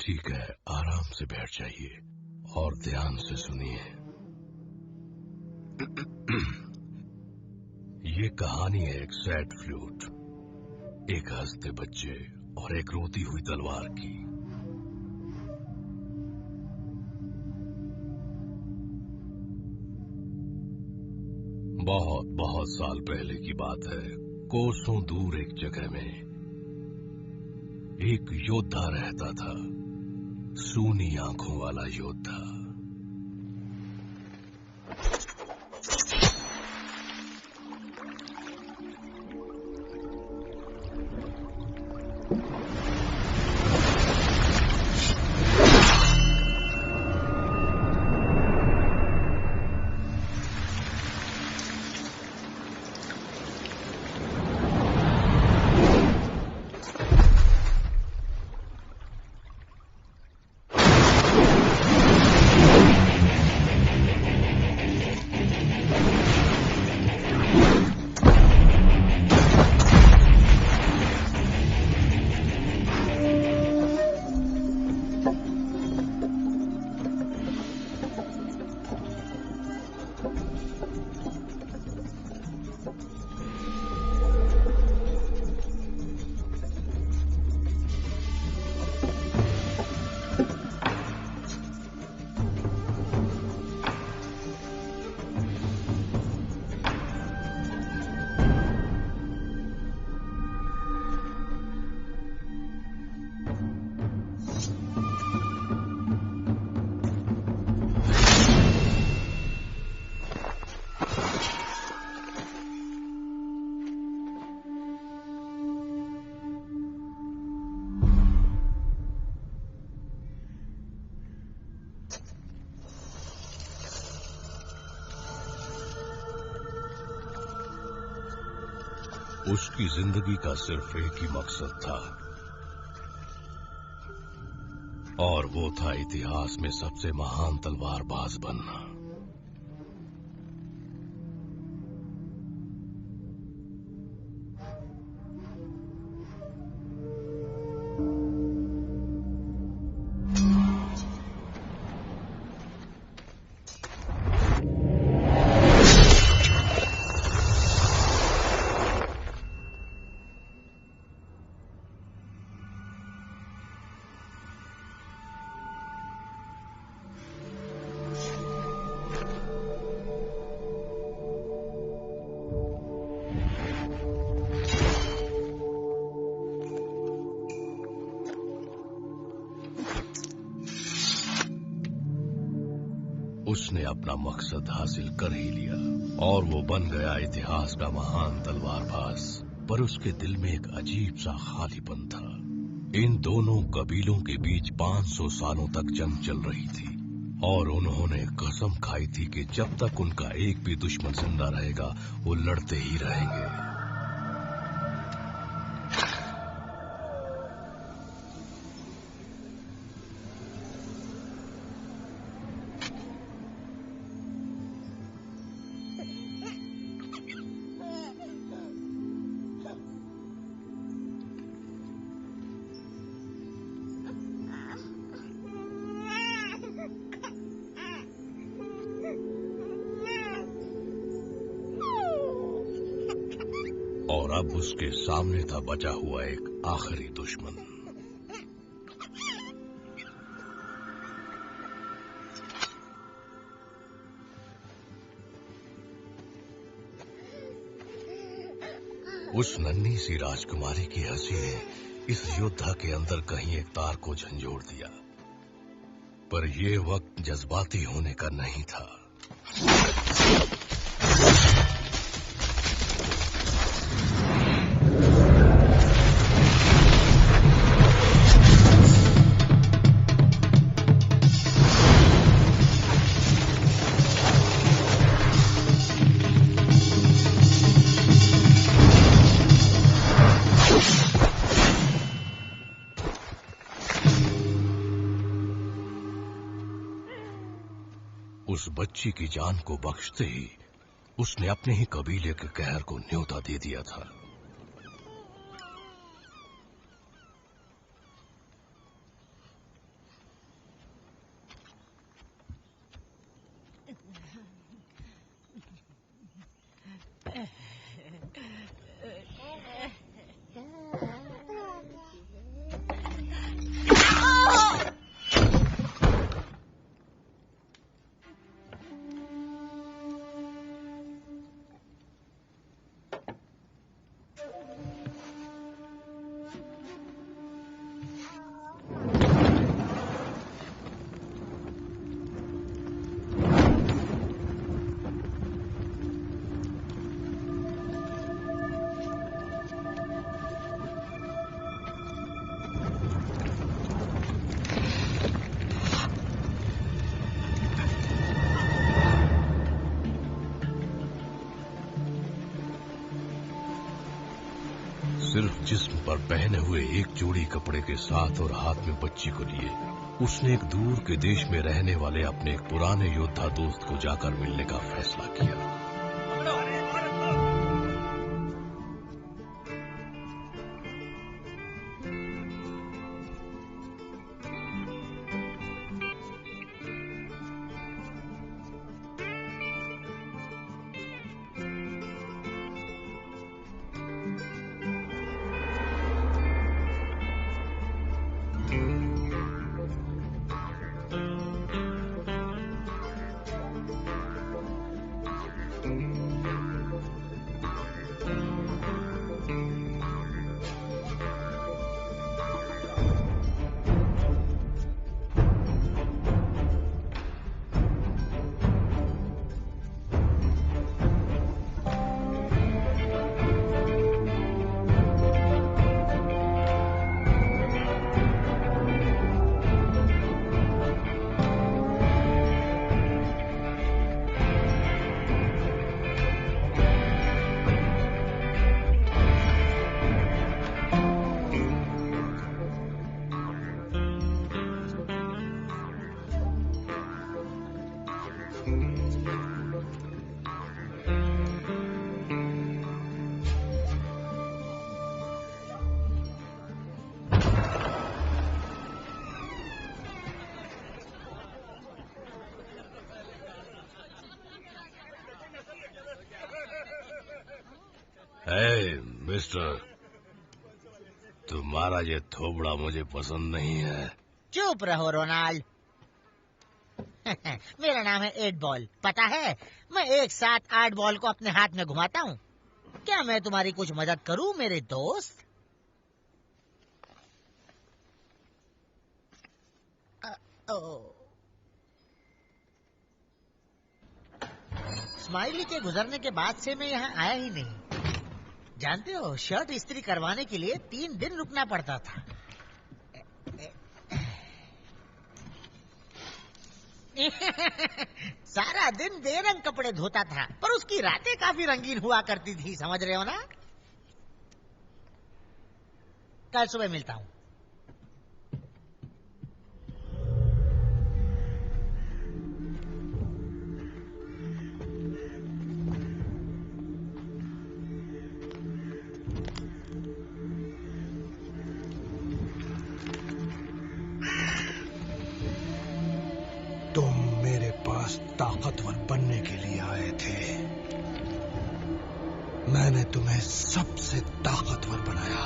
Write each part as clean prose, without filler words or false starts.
ठीक है, आराम से बैठ जाइए और ध्यान से सुनिए। ये कहानी है एक सैड फ्लूट, एक हंसते बच्चे और एक रोती हुई तलवार की। बहुत बहुत साल पहले की बात है। कोसों दूर एक जगह में एक योद्धा रहता था, सूनी आंखों वाला योद्धा। उसकी जिंदगी का सिर्फ एक ही मकसद था, और वो था इतिहास में सबसे महान तलवारबाज बनना। उसने अपना मकसद हासिल कर ही लिया और वो बन गया इतिहास का महान तलवारबाज। पर उसके दिल में एक अजीब सा खालीपन था। इन दोनों कबीलों के बीच 500 सालों तक जंग चल रही थी और उन्होंने कसम खाई थी कि जब तक उनका एक भी दुश्मन जिंदा रहेगा वो लड़ते ही रहेंगे। और अब उसके सामने था बचा हुआ एक आखिरी दुश्मन। उस नन्ही सी राजकुमारी की हंसी ने इस योद्धा के अंदर कहीं एक तार को झंझोड़ दिया। पर यह वक्त जज्बाती होने का नहीं था। उस बच्ची की जान को बख्शते ही उसने अपने ही कबीले के कहर को न्योता दे दिया था। सिर्फ जिस्म पर पहने हुए एक जोड़ी कपड़े के साथ और हाथ में बच्ची को लिए उसने एक दूर के देश में रहने वाले अपने एक पुराने योद्धा दोस्त को जाकर मिलने का फैसला किया। मिस्टर, तुम्हारा ये थोबड़ा मुझे पसंद नहीं है। चुप रहो रोनाल्ड। मेरा नाम है 8 बॉल, पता है? मैं एक साथ 8 बॉल को अपने हाथ में घुमाता हूँ। क्या मैं तुम्हारी कुछ मदद करूँ मेरे दोस्त? स्माइली के गुजरने के बाद से मैं यहाँ आया ही नहीं। जानते हो, शर्ट इस्त्री करवाने के लिए 3 दिन रुकना पड़ता था। सारा दिन बेरंग कपड़े धोता था, पर उसकी रातें काफी रंगीन हुआ करती थी, समझ रहे हो ना? कल सुबह मिलता हूँ। तुम मेरे पास ताकतवर बनने के लिए आए थे। मैंने तुम्हें सबसे ताकतवर बनाया।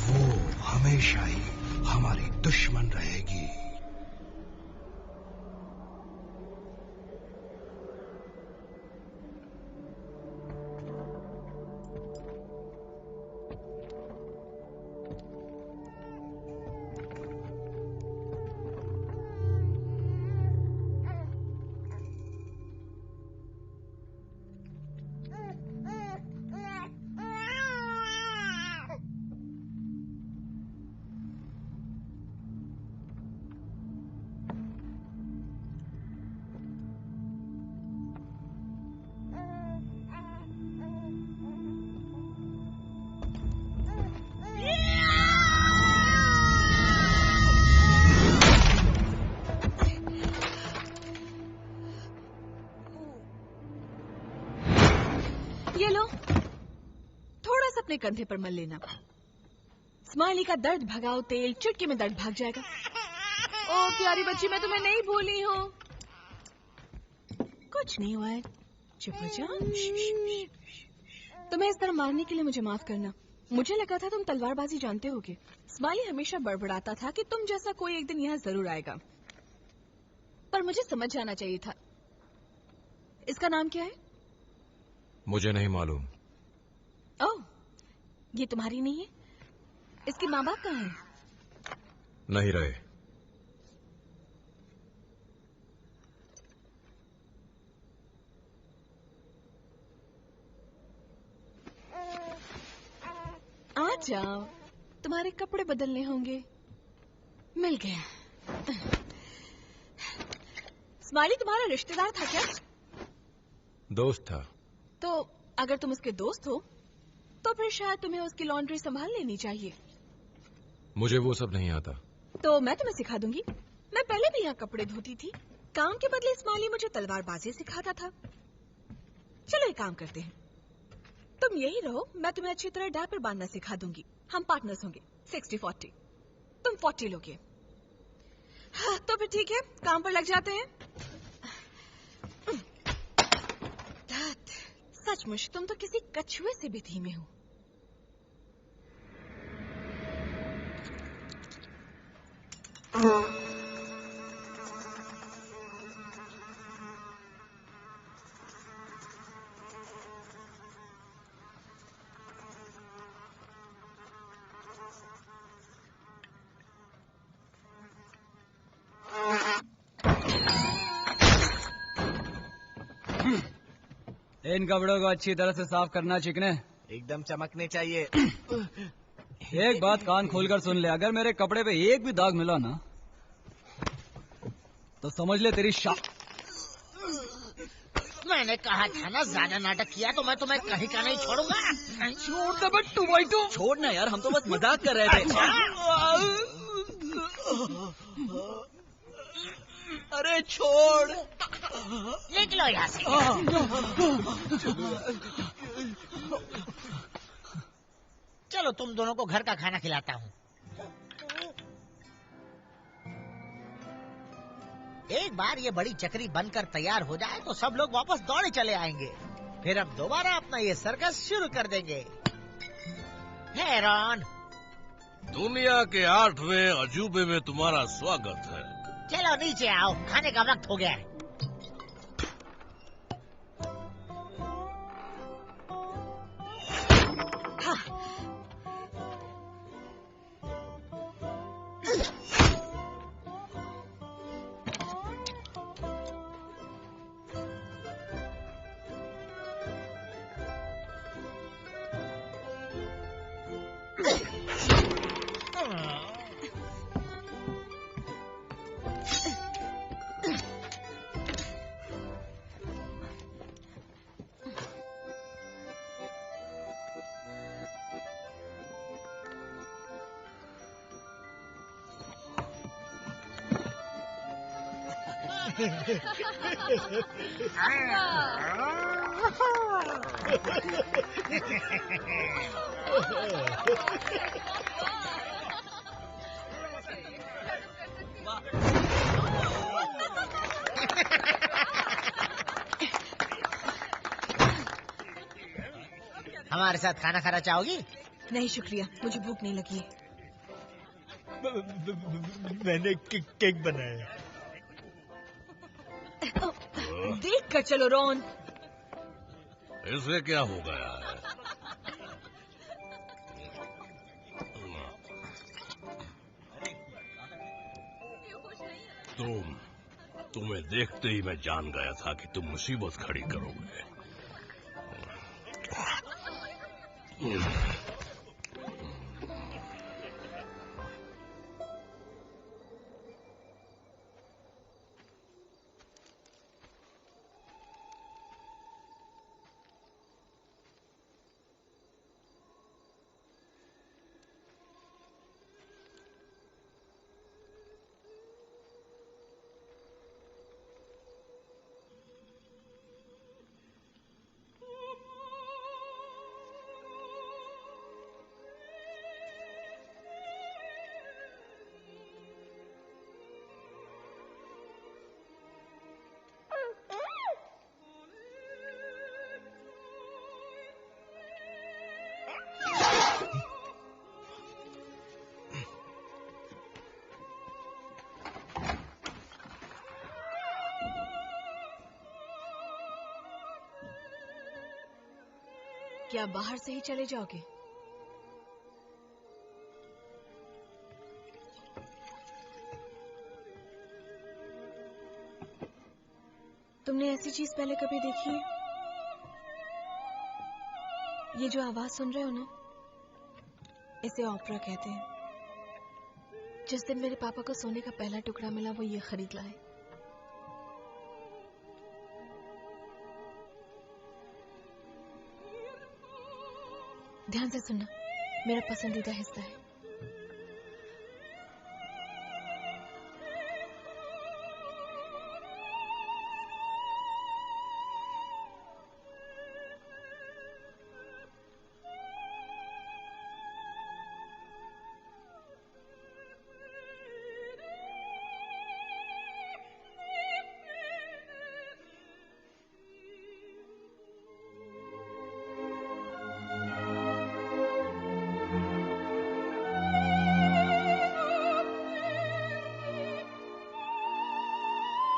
वो हमेशा ही हमारी दुश्मन रहेगी। ये लो, थोड़ा सा अपने कंधे पर मल लेना। स्माइली का दर्द भगाओ तेल, चुटकी में दर्द भाग जाएगा। ओ प्यारी बच्ची, मैं तुम्हें नहीं भूली हूँ। कुछ नहीं हुआ है, चुप हो जाओ। तुम्हें इस तरह मारने के लिए मुझे माफ करना। मुझे लगा था तुम तलवारबाजी जानते होगे। स्माइली हमेशा बड़बड़ाता था कि तुम जैसा कोई एक दिन यहाँ जरूर आएगा, पर मुझे समझ जाना चाहिए था। इसका नाम क्या है? मुझे नहीं मालूम। ओह, ये तुम्हारी नहीं है? इसके माँ बाप कहाँ हैं? नहीं रहे। आ जाओ, तुम्हारे कपड़े बदलने होंगे। मिल गया। स्माइली तुम्हारा रिश्तेदार था क्या? दोस्त था। तो अगर तुम उसके दोस्त हो तो फिर शायद तुम्हें उसकी लॉन्ड्री संभाल लेनी चाहिए। मुझे वो सब नहीं आता। तो मैं तुम्हें सिखा दूंगी। मैं पहले भी यहाँ कपड़े धोती थी। काम के बदले इस्माइली मुझे तलवारबाजी सिखाता था। चलो एक काम करते हैं, तुम यही रहो, मैं तुम्हें अच्छी तरह डायपर बांधना सिखा दूंगी। हम पार्टनर्स होंगे 60-40, तुम 40 लोगे। हाँ, तो फिर ठीक है, काम पर लग जाते हैं। सचमुच तुम तो किसी कछुए से भी धीमे हो। इन कपड़ों को अच्छी तरह से साफ करना चिकने, एकदम चमकने चाहिए। एक बात कान खोलकर सुन ले, अगर मेरे कपड़े पे एक भी दाग मिला ना तो समझ ले तेरी मैंने कहा था ना, ज्यादा नाटक किया तो मैं तुम्हें कहीं का नहीं छोड़ूंगा। छोड़ दे बट 2x2। छोड़ना यार, हम तो बस मजाक कर रहे थे। अरे छोड़। निकलो यहाँ से। चलो तुम दोनों को घर का खाना खिलाता हूँ। एक बार ये बड़ी चक्री बनकर तैयार हो जाए तो सब लोग वापस दौड़े चले आएंगे। फिर हम दोबारा अपना ये सर्कस शुरू कर देंगे। हे रॉन, दुनिया के 8वें अजूबे में तुम्हारा स्वागत है। चलो नीचे आओ, खाने का वक्त हो गया है। हमारे साथ खाना खाना चाहोगी? नहीं शुक्रिया, मुझे भूख नहीं लगी है। मैंने केक बनाया। देख कर चलो रॉन। इसे क्या हो गया है? तुम्हें देखते ही मैं जान गया था कि तुम मुसीबत खड़ी करोगे। क्या बाहर से ही चले जाओगे? तुमने ऐसी चीज पहले कभी देखी है? ये जो आवाज सुन रहे हो ना, इसे ओपेरा कहते हैं। जिस दिन मेरे पापा को सोने का पहला टुकड़ा मिला, वो ये खरीद लाए। ध्यान से सुनना, मेरा पसंदीदा हिस्सा है।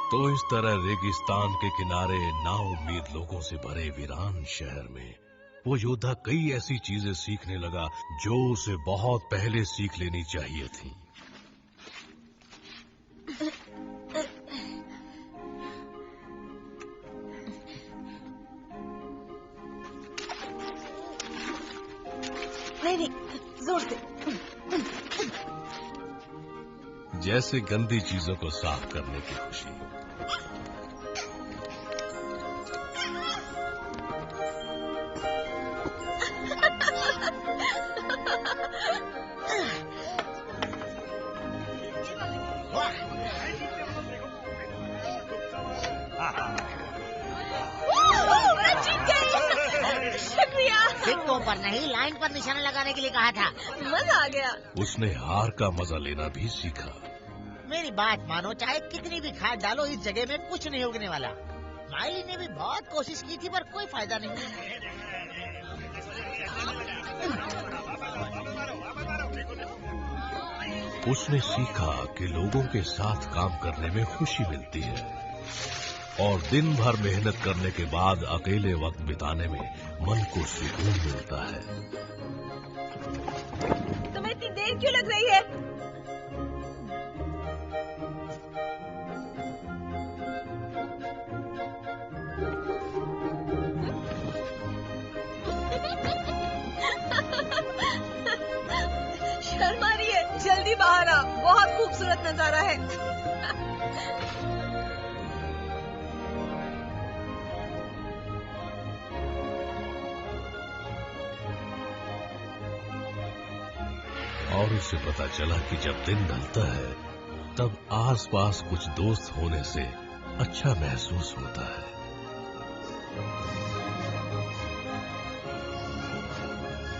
तो इस तरह रेगिस्तान के किनारे नाउम्मीद लोगों से भरे वीरान शहर में वो योद्धा कई ऐसी चीजें सीखने लगा जो उसे बहुत पहले सीख लेनी चाहिए थी। नहीं, जोर से। जैसे गंदी चीजों को साफ करने की खुशी। सिक्कों पर नहीं, लाइन पर निशाना लगाने के लिए कहा था। मजा आ गया। उसने हार का मजा लेना भी सीखा। मेरी बात मानो, चाहे कितनी भी खाद डालो इस जगह में कुछ नहीं उगने वाला। स्माइली ने भी बहुत कोशिश की थी पर कोई फायदा नहीं। उसने सीखा कि लोगों के साथ काम करने में खुशी मिलती है और दिन भर मेहनत करने के बाद अकेले वक्त बिताने में मन को सुकून मिलता है। तुम्हें इतनी देर क्यों लग रही है? शर्मा रही है, जल्दी बाहर आ, बहुत खूबसूरत नजारा है। और उसे पता चला कि जब दिन ढलता है तब आसपास कुछ दोस्त होने से अच्छा महसूस होता है।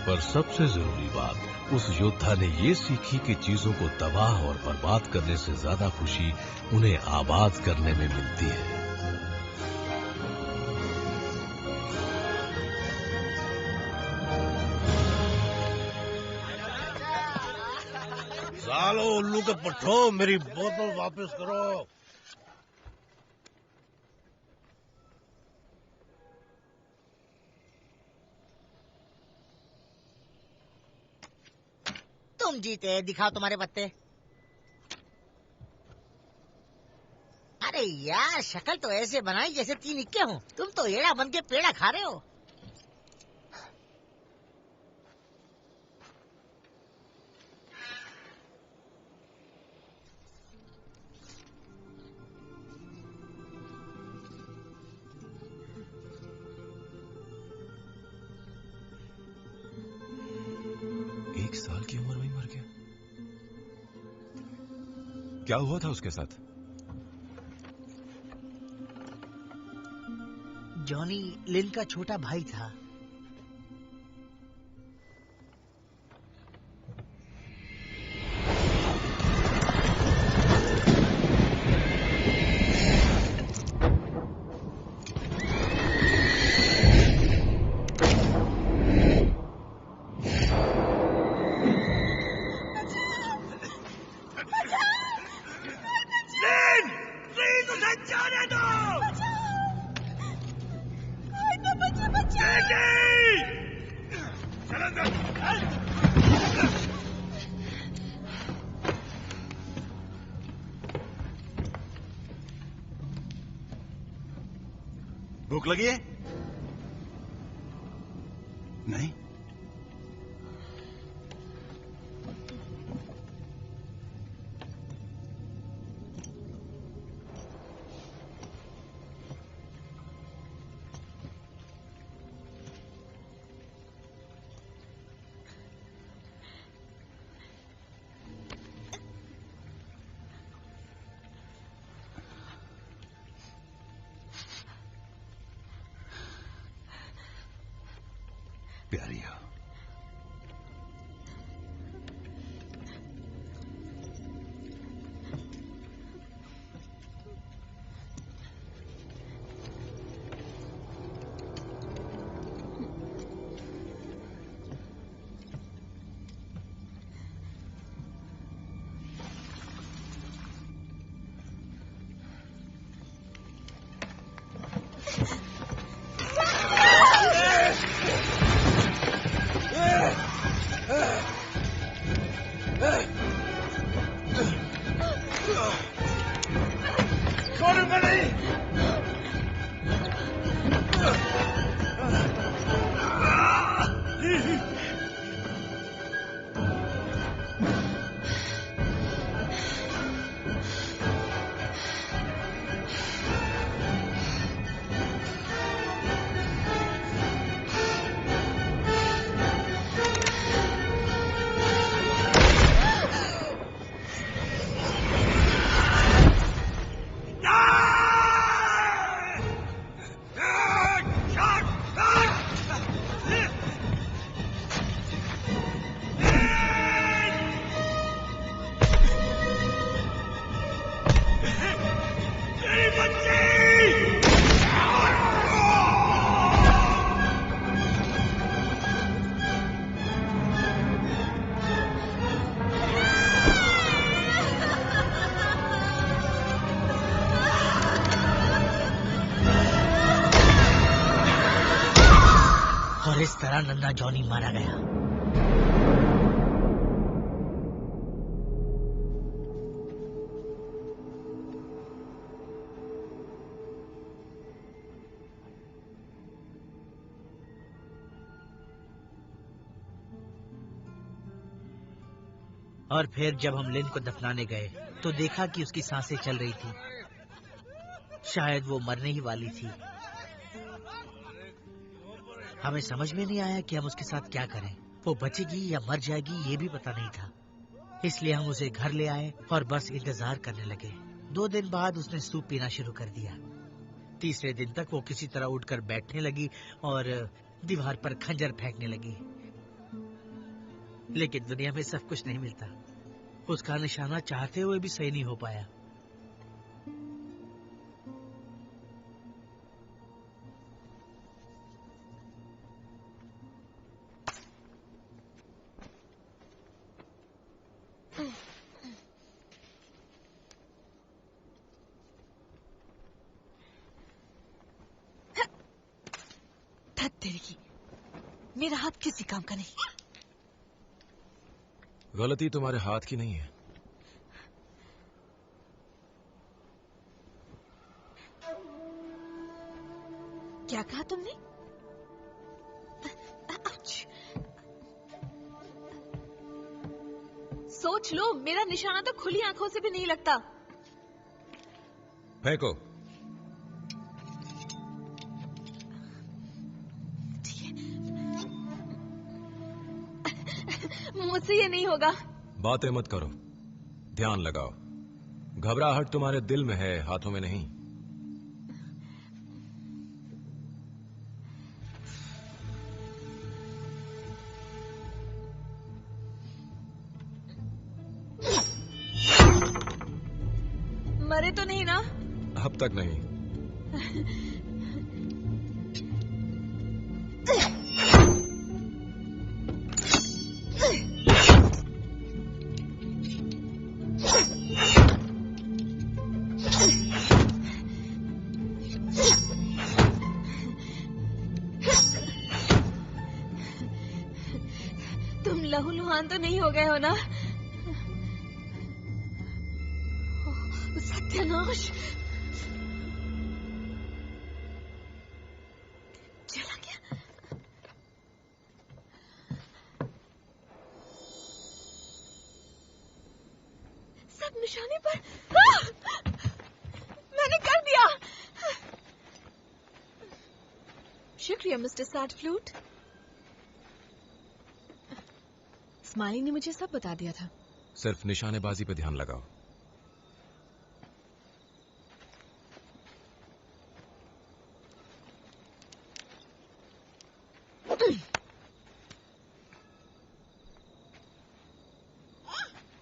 पर सबसे जरूरी बात उस योद्धा ने ये सीखी कि चीजों को तबाह और बर्बाद करने से ज्यादा खुशी उन्हें आबाद करने में मिलती है। सालो उल्लू के पट्टो, मेरी बोतल वापस करो। तुम जीते, दिखाओ तुम्हारे पत्ते। अरे यार, शक्ल तो ऐसे बनाई जैसे 3 इक्के हो। तुम तो एड़ा बन के पेड़ा खा रहे हो। एक साल की उम्र में ही मर गया। क्या हुआ था उसके साथ? जॉनी लिन का छोटा भाई था। भूख लगी है? नहीं? प्यारिया, और इस तरह नन्ना जॉनी मारा गया। और फिर जब हम लिन को दफनाने गए तो देखा कि उसकी सांसें चल रही थी। शायद वो मरने ही वाली थी। हमें समझ में नहीं आया कि हम उसके साथ क्या करें। वो बचेगी या मर जाएगी ये भी पता नहीं था। इसलिए हम उसे घर ले आए और बस इंतजार करने लगे। 2 दिन बाद उसने सूप पीना शुरू कर दिया। तीसरे दिन तक वो किसी तरह उठकर बैठने लगी और दीवार पर खंजर फेंकने लगी। लेकिन दुनिया में सब कुछ नहीं मिलता। उसका निशाना चाहते हुए भी सही नहीं हो पाया। तेरी मेरा हाथ किसी काम का नहीं। गलती तुम्हारे हाथ की नहीं है। क्या कहा तुमने? सोच लो, मेरा निशाना तो खुली आंखों से भी नहीं लगता। फेंको। मुझसे ये नहीं होगा। बातें मत करो, ध्यान लगाओ। घबराहट तुम्हारे दिल में है, हाथों में नहीं। मरे तो नहीं ना? अब तक नहीं। तुम लहूलुहान तो नहीं हो गए हो ना? सत्यानाश! चला गया। सब निशाने पर। मैंने कर दिया। शुक्रिया मिस्टर सैड फ्लूट। स्माइली ने मुझे सब बता दिया था। सिर्फ निशानेबाजी पे ध्यान लगाओ।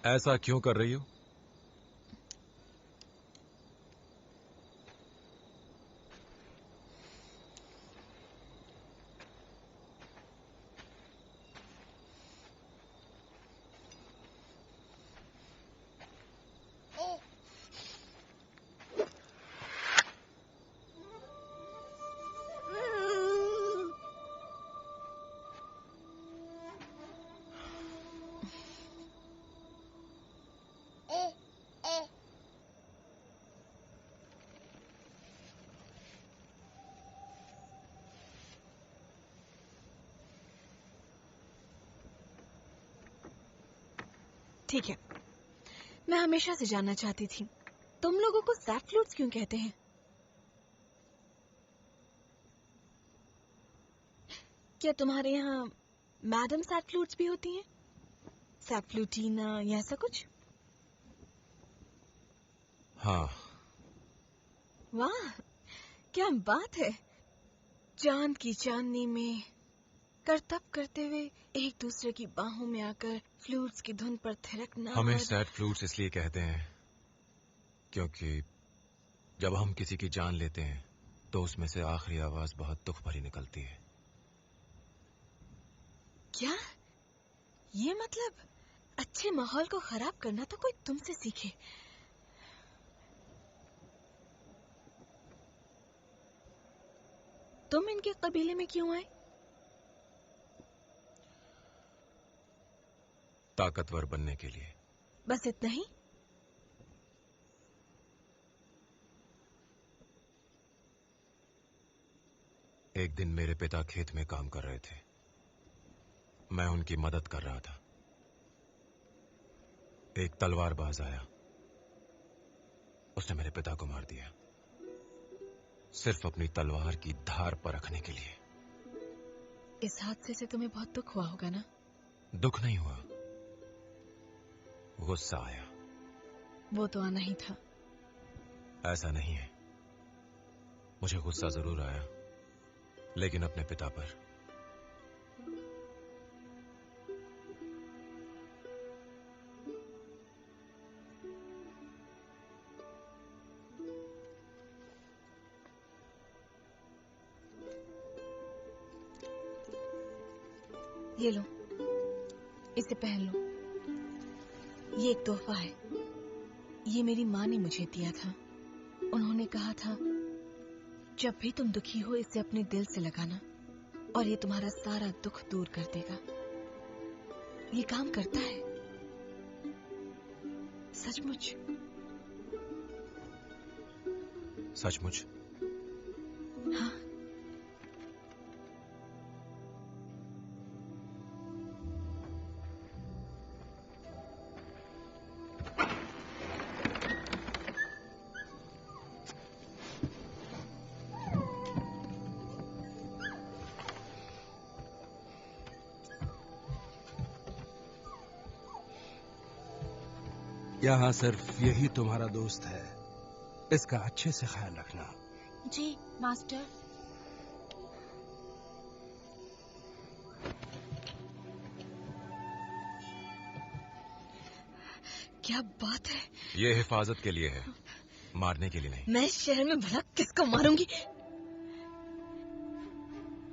ऐसा क्यों कर रही हो? ठीक है, मैं हमेशा से जानना चाहती थी, तुम लोगों को सैड फ्लूट्स क्यों कहते हैं? क्या तुम्हारे यहाँ मैडम सैड फ्लूट्स भी होती हैं? सैड फ्लूटीना या ऐसा कुछ? हाँ। वाह, क्या बात है। चांद की चांदनी में करतब करते हुए एक दूसरे की बाहों में आकर फ्लूट्स की धुन पर थिरकना। हमें सैड फ्लूट्स इसलिए कहते हैं क्योंकि जब हम किसी की जान लेते हैं तो उसमें से आखिरी आवाज बहुत दुख भरी निकलती है। क्या ये मतलब अच्छे माहौल को खराब करना तो कोई तुमसे सीखे? तुम इनके कबीले में क्यों आए? ताकतवर बनने के लिए। बस इतना ही? एक दिन मेरे पिता खेत में काम कर रहे थे, मैं उनकी मदद कर रहा था। एक तलवारबाज आया, उसने मेरे पिता को मार दिया, सिर्फ अपनी तलवार की धार पर रखने के लिए। इस हादसे से तुम्हें बहुत दुख हुआ होगा ना? दुख नहीं हुआ, गुस्सा आया। वो तो आना ही था। ऐसा नहीं है, मुझे गुस्सा जरूर आया, लेकिन अपने पिता पर। ये लो, इसे पहन लो। ये एक तोहफा है। ये मेरी माँ ने मुझे दिया था। उन्होंने कहा था, जब भी तुम दुखी हो इसे अपने दिल से लगाना और ये तुम्हारा सारा दुख दूर कर देगा। ये काम करता है, सचमुच। सचमुच? हाँ। यहाँ सिर्फ यही तुम्हारा दोस्त है, इसका अच्छे से ख्याल रखना। जी मास्टर। क्या बात है। ये हिफाजत के लिए है, मारने के लिए नहीं। मैं इस शहर में भला किसको मारूंगी?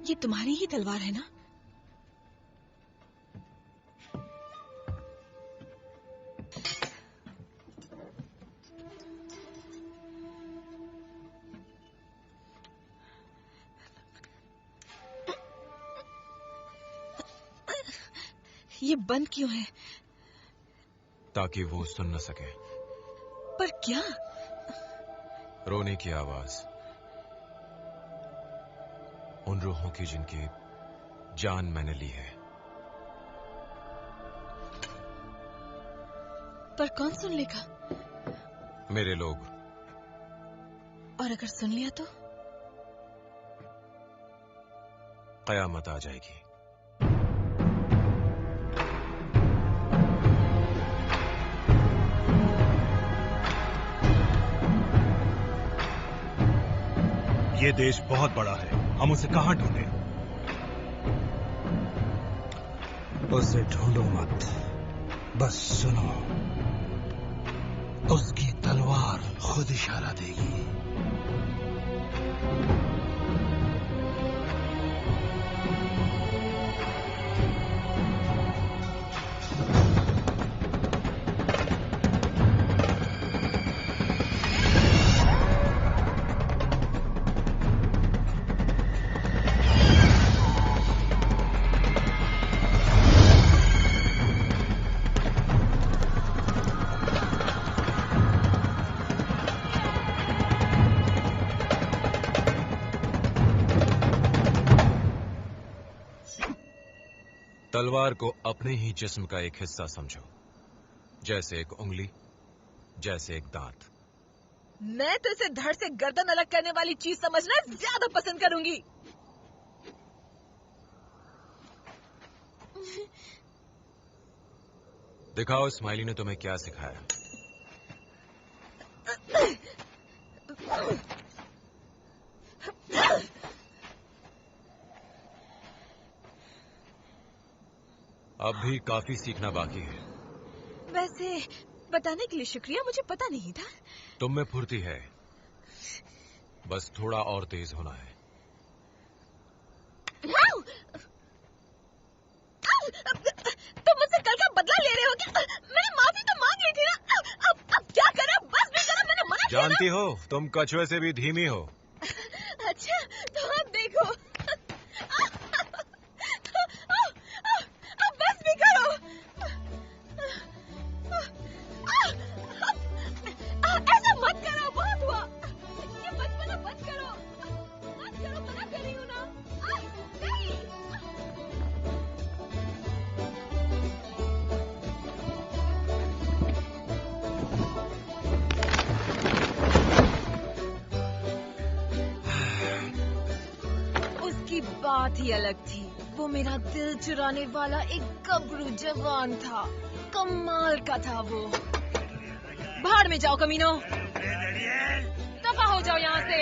ये तुम्हारी ही तलवार है ना? ये बंद क्यों है? ताकि वो सुन न सके। पर क्या? रोने की आवाज, उन रूहों की जिनकी जान मैंने ली है। पर कौन सुन लेगा? मेरे लोग। और अगर सुन लिया तो? कयामत आ जाएगी। ये देश बहुत बड़ा है, हम उसे कहां ढूंढें? उसे ढूंढो मत, बस सुनो, उसकी तलवार खुद इशारा देगी। तलवार को अपने ही जिस्म का एक हिस्सा समझो, जैसे एक उंगली, जैसे एक दांत। मैं तो इसे धड़ से गर्दन अलग करने वाली चीज समझना ज्यादा पसंद करूंगी। दिखाओ स्माइली ने तुम्हें क्या सिखाया। अब भी काफी सीखना बाकी है। वैसे बताने के लिए शुक्रिया, मुझे पता नहीं था। तुम में फुर्ती है, बस थोड़ा और तेज होना है। तुम मुझसे कल का बदला ले रहे हो क्या? मैंने माफी तो मांग ली थी ना। अब क्या करें? बस भी करो, मैंने मना किया ना। जानती हो तुम कछुए से भी धीमी हो। अच्छा तो अब देखो। अब बस भी करो। ऐसा मत करो, बहुत हुआ। ये बचपना मत करो, मत करो, मना कर रही हूँ ना। नहीं। उसकी बात ही अलग थी। वो मेरा दिल चुराने वाला एक गबरू जवान था। कमाल का था वो। भाड़ में जाओ कमीनो, दफा हो जाओ यहाँ से।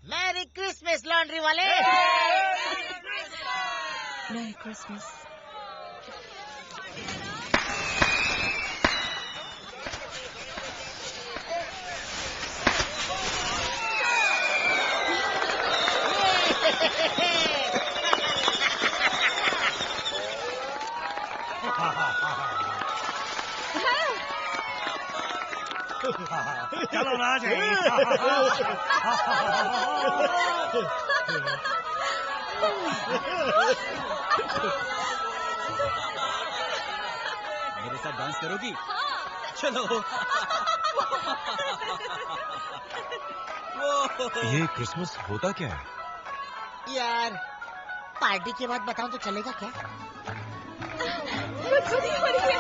मैरी क्रिसमस लॉन्ड्री वाले। Merry Christmas. चलो ना जाइए। मेरे साथ डांस करोगी? चलो। ये क्रिसमस होता क्या है? यार पार्टी के बाद बताऊं तो चलेगा क्या? खुद ही हो रही है।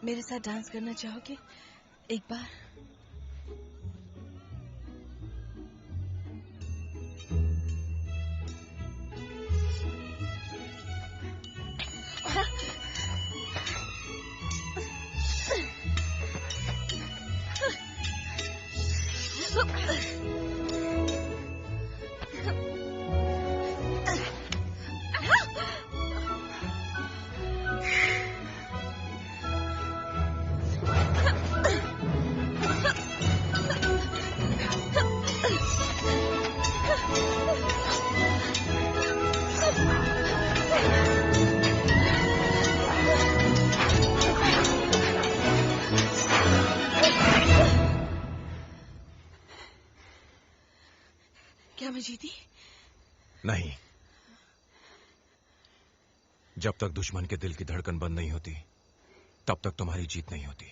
मेरे साथ डांस करना चाहोगे एक बार? क्या मैं जीती? नहीं, जब तक दुश्मन के दिल की धड़कन बंद नहीं होती तब तक तुम्हारी जीत नहीं होती।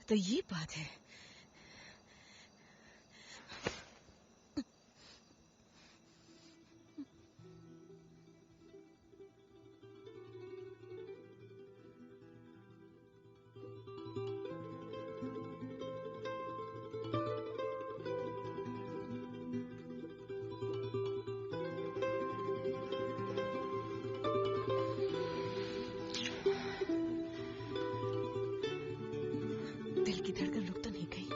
तो ये बात है। दिल की धड़कन रुक तो नहीं गई।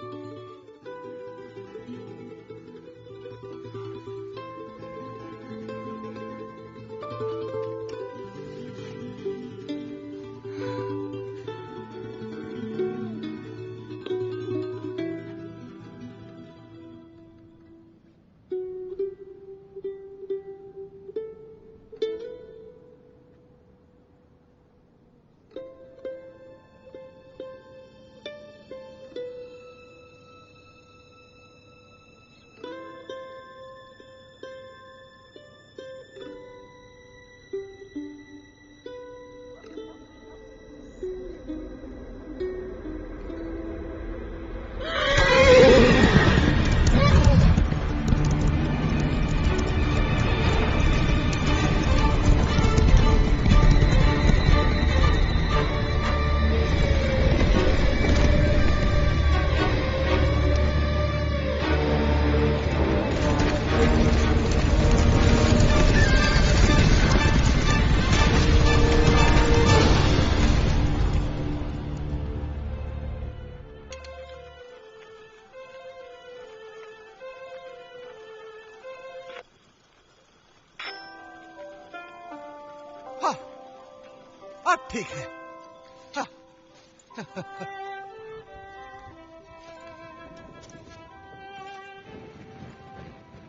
अब ठीक है।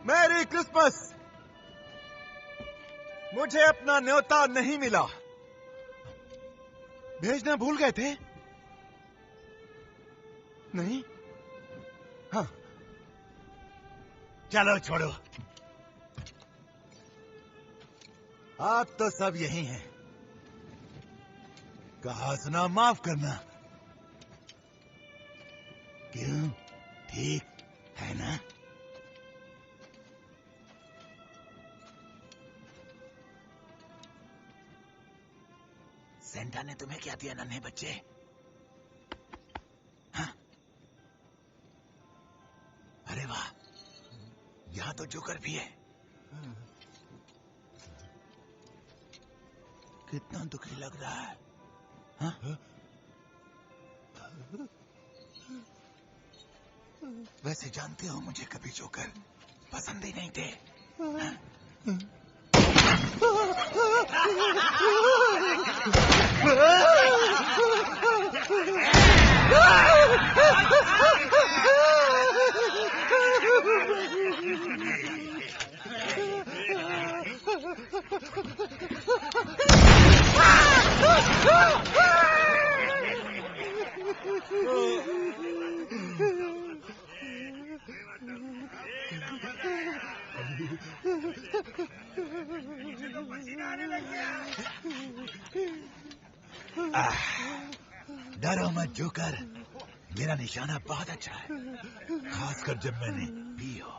Merry Christmas. मुझे अपना न्योता नहीं मिला। भेजना भूल गए थे? नहीं? हाँ, चलो छोड़ो। आप तो सब यही हैं। कहा सुना माफ करना। क्यों? ठीक है ना? सेंटा ने तुम्हें क्या दिया नन्हे बच्चे? हाँ? अरे वाह, यहां तो जोकर भी है। कितना दुखी लग रहा है। हाँ? वैसे जानते हो मुझे कभी जोकर पसंद ही नहीं थे। हाँ? डरो मत जोकर, मेरा निशाना बहुत अच्छा है, खासकर जब मैंने पी हो।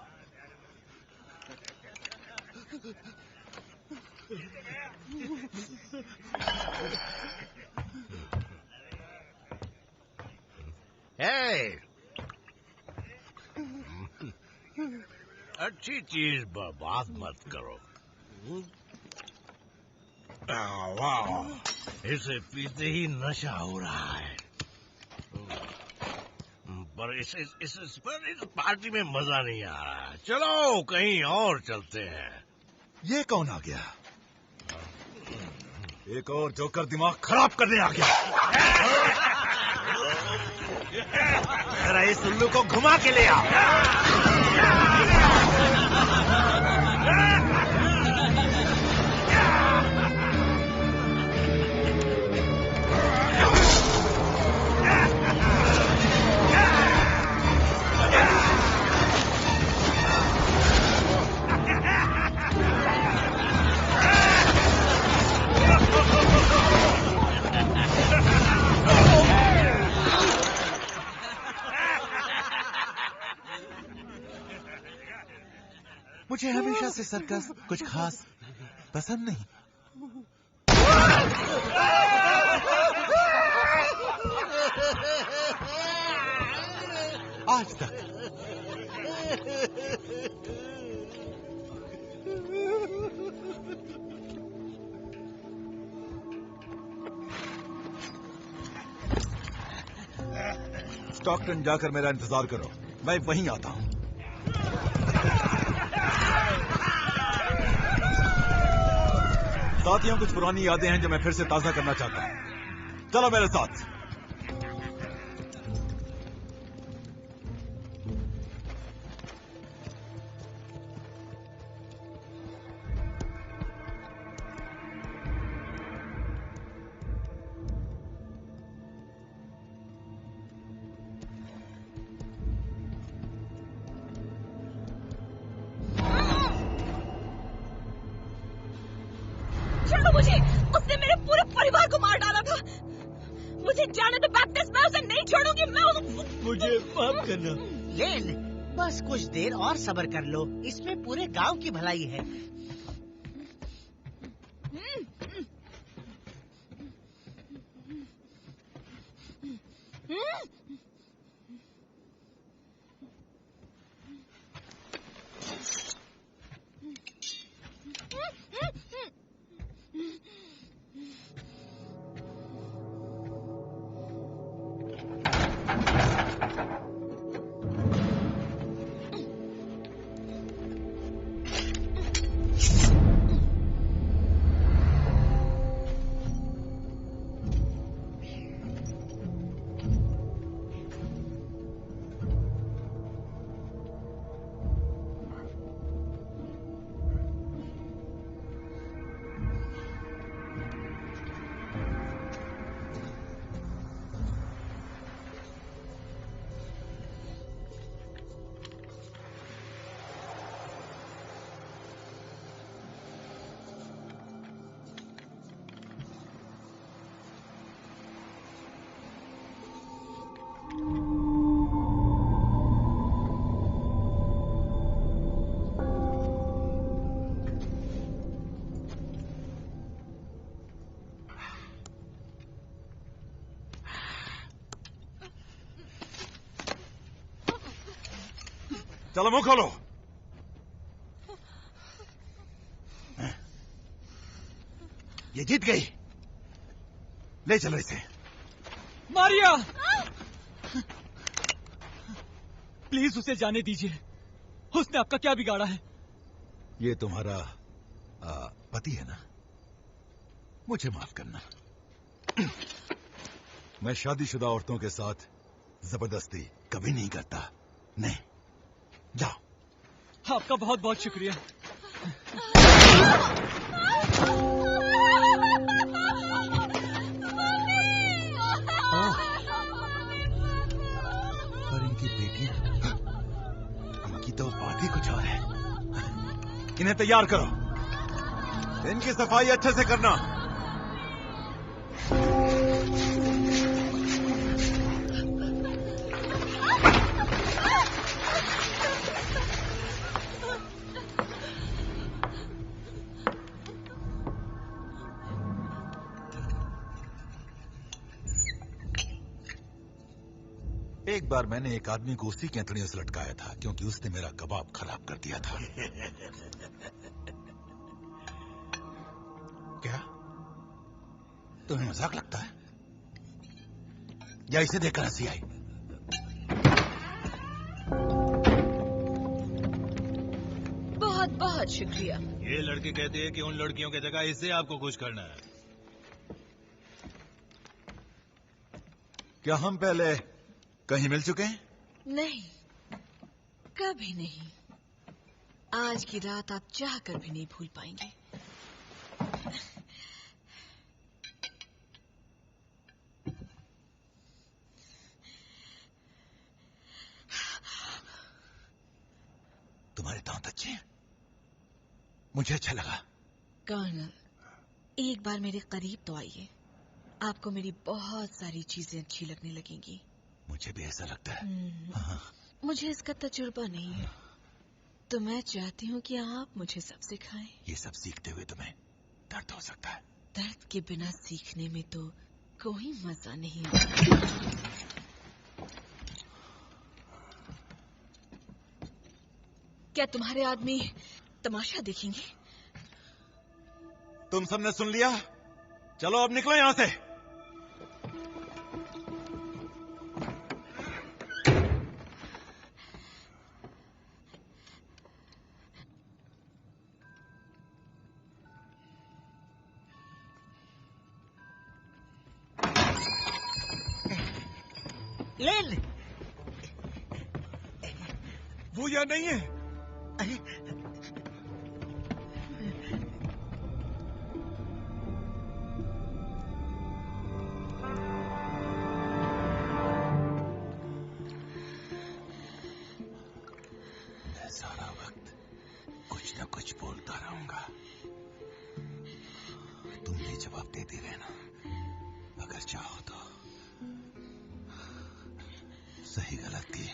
अच्छी चीज बर्बाद मत करो। वाह, इसे पीते ही नशा हो रहा है। पर इस पार्टी में मजा नहीं आ रहा। चलो कहीं और चलते हैं। ये कौन आ गया? एक और जोकर दिमाग खराब करने आ गया। जरा इस उल्लू को घुमा के ले आ। मुझे हमेशा से सर्कस कुछ खास पसंद नहीं। आज तक स्टॉकटन जाकर मेरा इंतजार करो, मैं वहीं आता हूं। साथियों, कुछ पुरानी यादें हैं जो मैं फिर से ताजा करना चाहता हूं। चलो मेरे साथ। छोड़ो मुझे, उसने मेरे पूरे परिवार को मार डाला था। मुझे जाने दो बैप्टिस्ट, मैं उसे नहीं छोड़ूंगी। मैं मुझे माफ करना। लेन, बस कुछ देर और सब्र कर लो, इसमें पूरे गांव की भलाई है। चलो मुंह खोलो। ये जीत गई, ले चलो इसे। मारिया, प्लीज उसे जाने दीजिए। उसने आपका क्या बिगाड़ा है? ये तुम्हारा पति है ना? मुझे माफ करना। मैं शादीशुदा औरतों के साथ जबरदस्ती कभी नहीं करता। नहीं, जाओ। आपका बहुत बहुत शुक्रिया। और इनकी बेटियां, इनकी तो बात ही कुछ और है। इन्हें तैयार करो, इनकी सफाई अच्छे से करना। एक बार मैंने एक आदमी को उसी की हथेलियों से लटकाया था क्योंकि उसने मेरा कबाब खराब कर दिया था। क्या तुम्हें मजाक लगता है या इसे देखकर हंसी आई? बहुत बहुत शुक्रिया। ये लड़के कहते हैं कि उन लड़कियों की जगह इसे आपको खुश करना है। क्या हम पहले कहीं मिल चुके हैं? नहीं, कभी नहीं। आज की रात आप चाह कर भी नहीं भूल पाएंगे। तुम्हारे दांत अच्छे हैं, मुझे अच्छा लगा। कर्नल, एक बार मेरे करीब तो आइए, आपको मेरी बहुत सारी चीजें अच्छी लगने लगेंगी। मुझे भी ऐसा लगता है। मुझे इसका तजुर्बा नहीं है। तो मैं चाहती हूँ कि आप मुझे सब सिखाएं। ये सब सीखते हुए तुम्हें दर्द हो सकता है। दर्द के बिना सीखने में तो कोई मजा नहीं आता। क्या तुम्हारे आदमी तमाशा देखेंगे? तुम सबने सुन लिया, चलो अब निकलो यहां से। लेन, वो यहाँ नहीं है। मैं सारा वक्त कुछ न कुछ बोलता रहूंगा, तुम भी जवाब देते रहना। अगर चाहो तो सही गलत की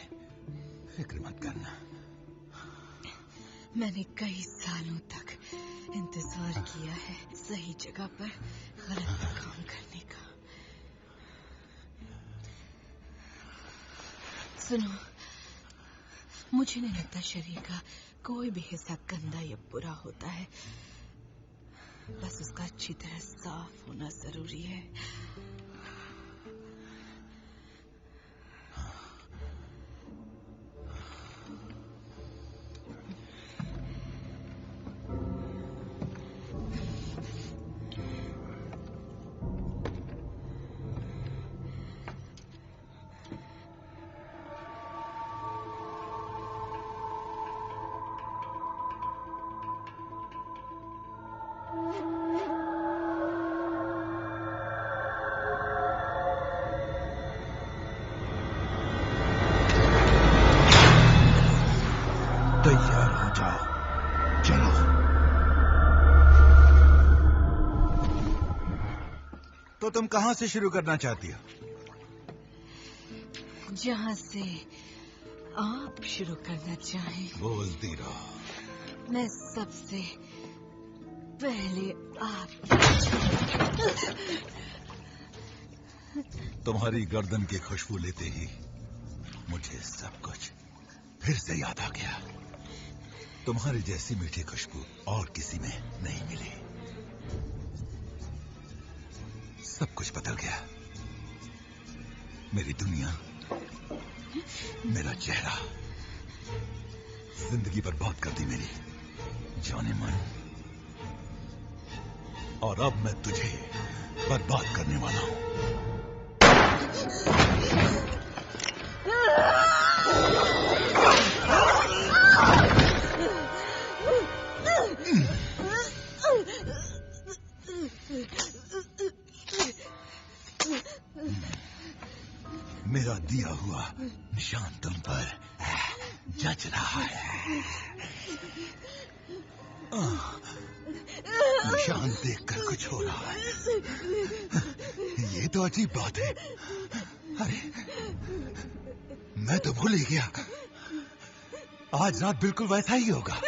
फिक्र मत करना। मैंने कई सालों तक इंतजार किया है सही जगह पर गलत काम करने का। सुनो, मुझे नहीं लगता शरीर का कोई भी हिस्सा गंदा या बुरा होता है, बस उसका अच्छी तरह साफ होना जरूरी है। तैयार हो जाओ, चलो। तो तुम कहां से शुरू करना चाहती हो? जहां से आप शुरू करना चाहें। बोलती रहो। मैं सबसे पहले आप। तुम्हारी गर्दन की खुशबू लेते ही मुझे सब कुछ फिर से याद आ गया। तुम्हारी जैसी मीठी खुशबू और किसी में नहीं मिली। सब कुछ बदल गया। मेरी दुनिया, मेरा चेहरा, जिंदगी बर्बाद कर दी मेरी जाने मन। और अब मैं तुझे बर्बाद करने वाला हूं। मेरा दिया हुआ निशान तुम पर जच रहा है। निशान देखकर कुछ हो रहा है। ये तो अजीब बात है। अरे, मैं तो भूल ही गया। आज रात बिल्कुल वैसा ही होगा।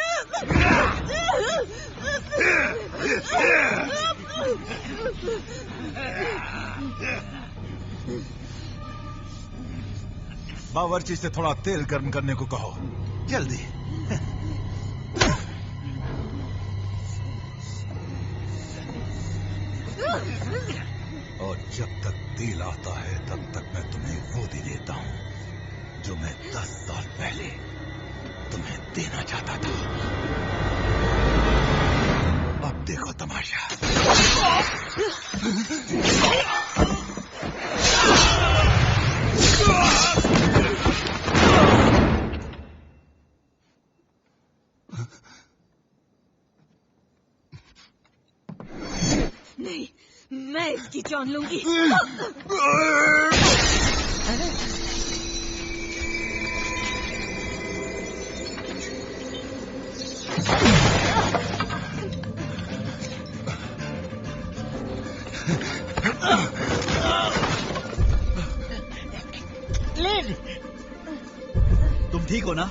बावर्ची से थोड़ा तेल गर्म करने को कहो, जल्दी। और जब तक तेल आता है तब तक मैं तुम्हें वो दे देता हूं जो मैं 10 साल पहले तुम्हें देना चाहता था। अब देखो तमाशा। नहीं, मैं इसकी जान लूंगी। तुम ठीक हो ना?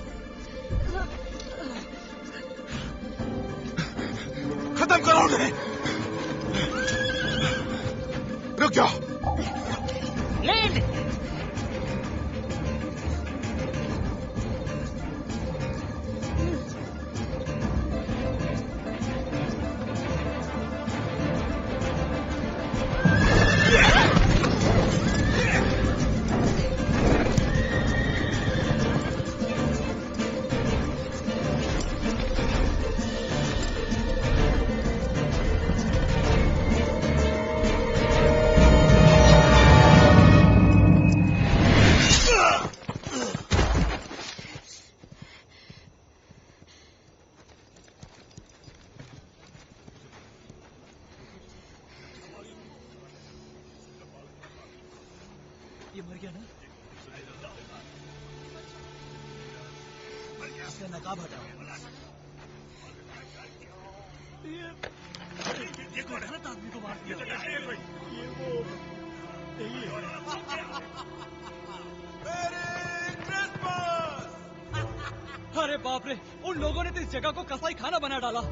करो उन्हें। रुक जाओ। लेन! ये मर गया ना? इसका नकाब हटाओ। ये कौन है? गलत आदमी को मार दिया। ये वो नहीं है। अरे बाप रे, उन लोगों ने तो इस जगह को कसाई खाना बना डाला।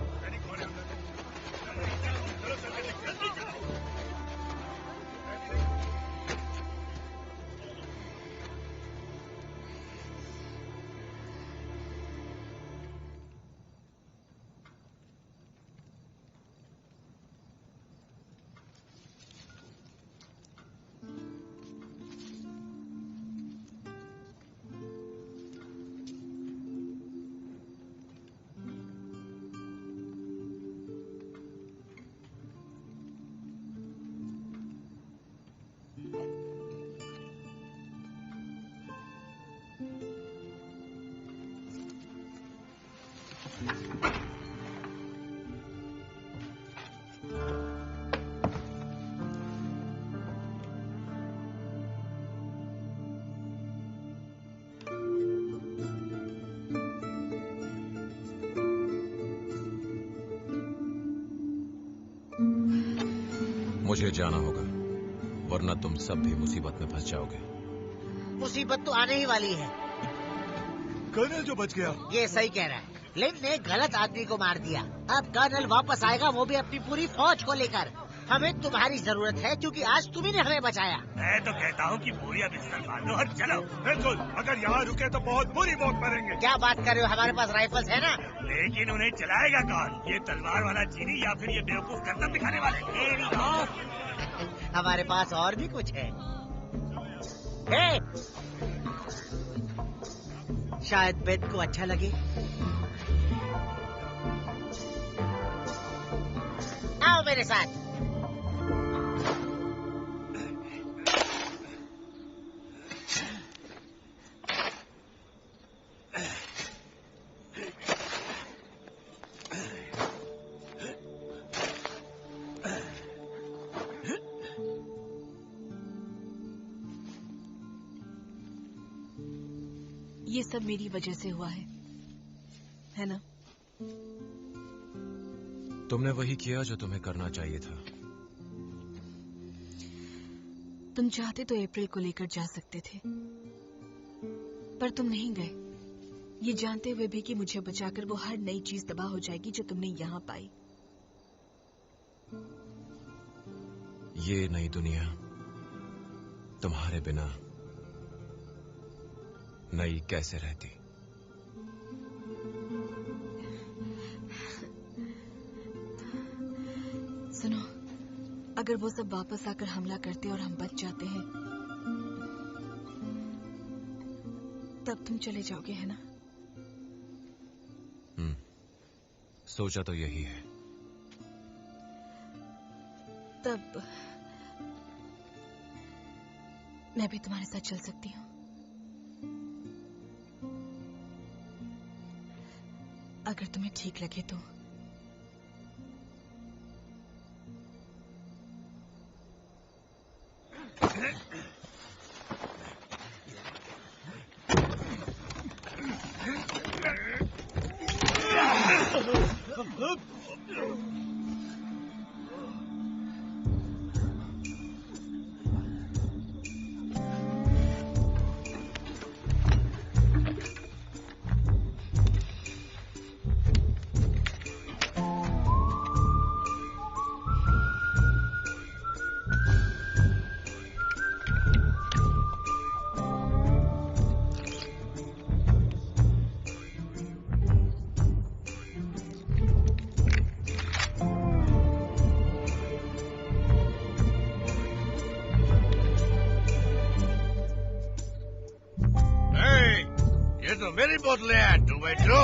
मुझे जाना होगा, वरना तुम सब भी मुसीबत में फंस जाओगे। मुसीबत तो आने ही वाली है। कर्नल जो बच गया। ये सही कह रहा है। लिम ने गलत आदमी को मार दिया। अब कर्नल वापस आएगा, वो भी अपनी पूरी फौज को लेकर। हमें तुम्हारी जरूरत है क्योंकि आज तुम्ही ने हमें बचाया। मैं तो कहता हूँ कि बोरिया बिस्तर बांधो और चलो। बिल्कुल, अगर यहाँ रुके तो बहुत बुरी मौत मरेंगे। क्या बात कर रहे हो, हमारे पास राइफल्स है ना। लेकिन उन्हें चलाएगा कौन? ये तलवार वाला चीनी या फिर ये बेवकूफ गर्दन दिखाने वाले? हमारे पास और भी कुछ है। हे! शायद बेन को अच्छा लगे। आओ मेरे साथ। ये सब मेरी वजह से हुआ है ना? तुमने वही किया जो तुम्हें करना चाहिए था। तुम चाहते तो अप्रैल को लेकर जा सकते थे, पर तुम नहीं गए, ये जानते हुए भी कि मुझे बचाकर वो हर नई चीज तबाह हो जाएगी जो तुमने यहाँ पाई। ये नई दुनिया तुम्हारे बिना नई कैसे रहती? सुनो, अगर वो सब वापस आकर हमला करते और हम बच जाते हैं, तब तुम चले जाओगे, है ना? सोचा तो यही है। तब मैं भी तुम्हारे साथ चल सकती हूँ। अगर तुम्हें ठीक लगे तो। ये तो मेरी बोतलें हैं 2x2।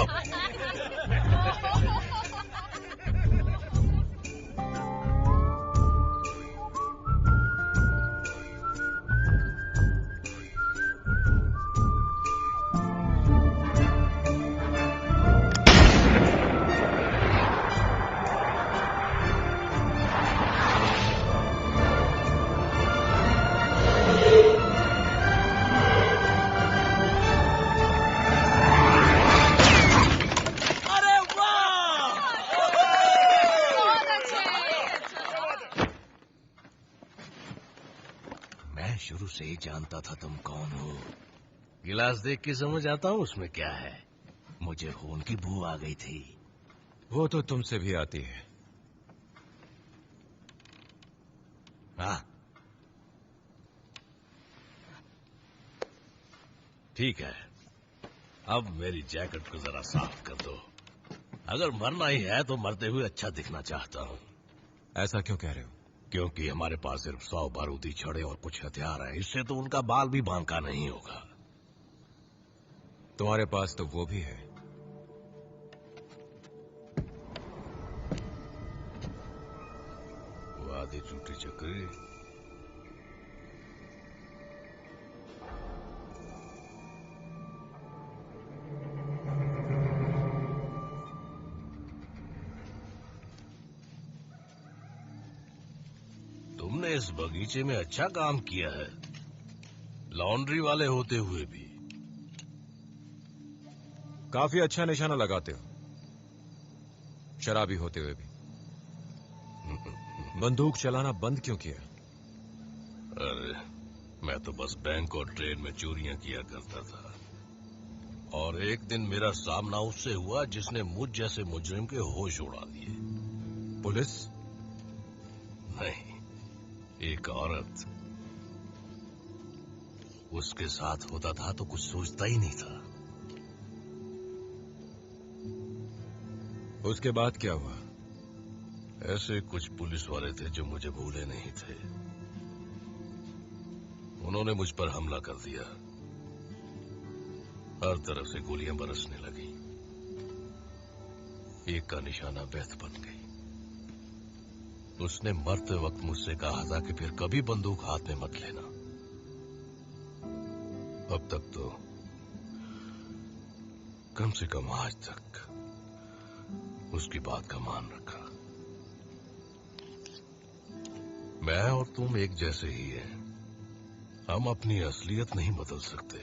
शुरू से ही जानता था तुम कौन हो। गिलास देख के समझ आता हूँ उसमें क्या है। मुझे खून की बू आ गई थी। वो तो तुमसे भी आती है। हाँ ठीक है, अब मेरी जैकेट को जरा साफ कर दो। अगर मरना ही है तो मरते हुए अच्छा दिखना चाहता हूँ। ऐसा क्यों कह रहे हो? क्योंकि हमारे पास सिर्फ 100 बारूदी छड़े और कुछ हथियार हैं। इससे तो उनका बाल भी बांका नहीं होगा। तुम्हारे पास तो वो भी है। वो आधी टूटी चक्री। तुमने इस बगीचे में अच्छा काम किया है, लॉन्ड्री वाले होते हुए भी। काफी अच्छा निशाना लगाते हो, शराबी होते हुए भी। बंदूक चलाना बंद क्यों किया? अरे मैं तो बस बैंक और ट्रेन में चोरियां किया करता था, और एक दिन मेरा सामना उससे हुआ जिसने मुझ जैसे मुजरिम के होश उड़ा दिए। पुलिस? नहीं, एक औरत। उसके साथ होता था तो कुछ सोचता ही नहीं था। उसके बाद क्या हुआ? ऐसे कुछ पुलिस वाले थे जो मुझे भूले नहीं थे। उन्होंने मुझ पर हमला कर दिया। हर तरफ से गोलियां बरसने लगी। एक का निशाना बेथ बन गई। उसने मरते वक्त मुझसे कहा था कि फिर कभी बंदूक हाथ में मत लेना। अब तक तो कम से कम आज तक उसकी बात का मान रखा। मैं और तुम एक जैसे ही हैं। हम अपनी असलियत नहीं बदल सकते।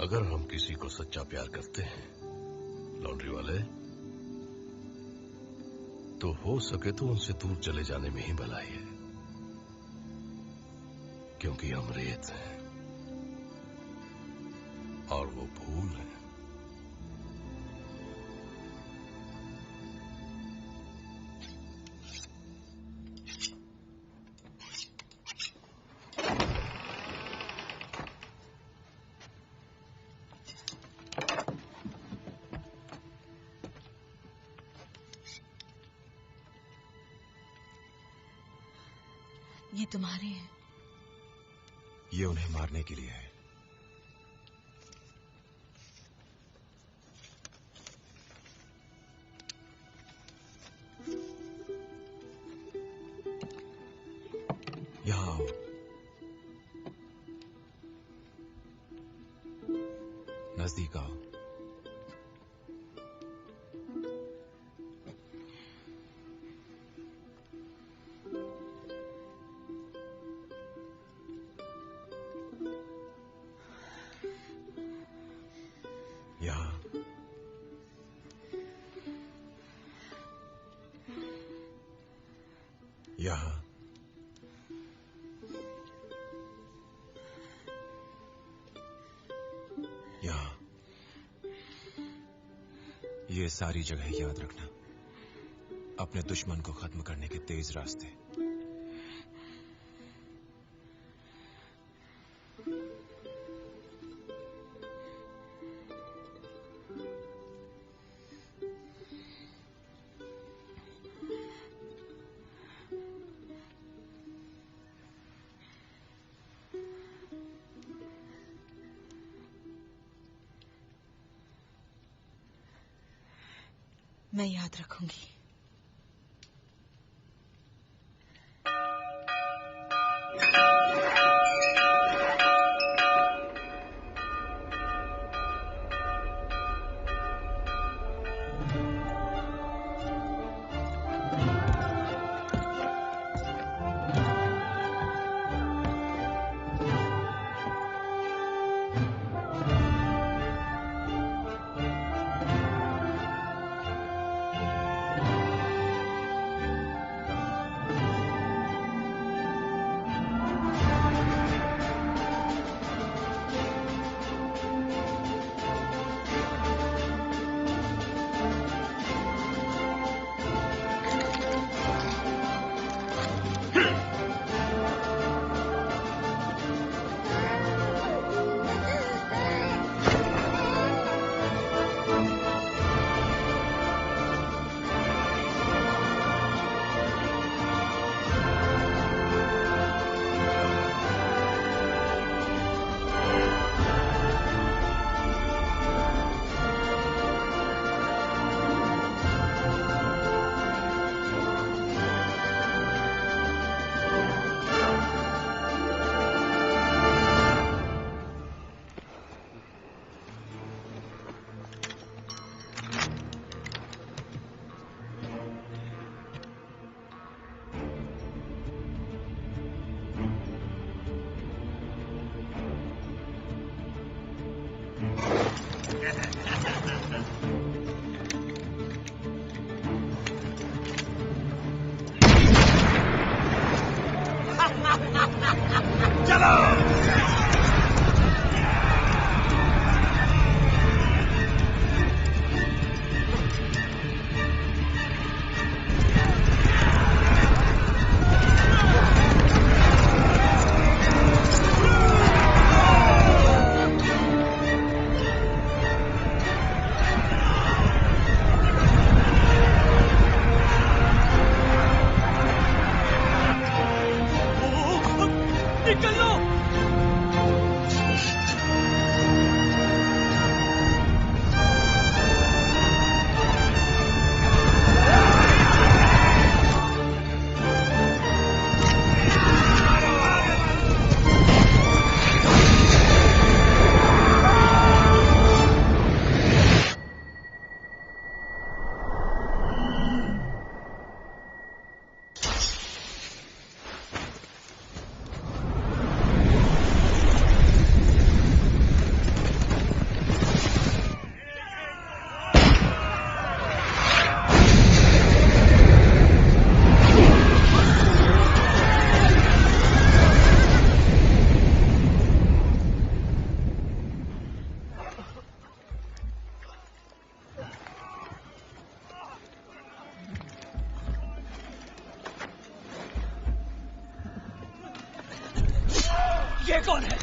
अगर हम किसी को सच्चा प्यार करते हैं, लॉन्ड्री वाले, तो हो सके तो उनसे दूर चले जाने में ही भलाई है। क्योंकि हम रेत हैं और वो फूल हैं। ये तुम्हारे हैं। ये उन्हें मारने के लिए है। यहाँ आओ। नजदीक आओ। यहाँ। यहाँ। यहाँ। ये सारी जगह याद रखना। अपने दुश्मन को खत्म करने के तेज रास्ते। मैं याद रखूंगी। ये कौन है?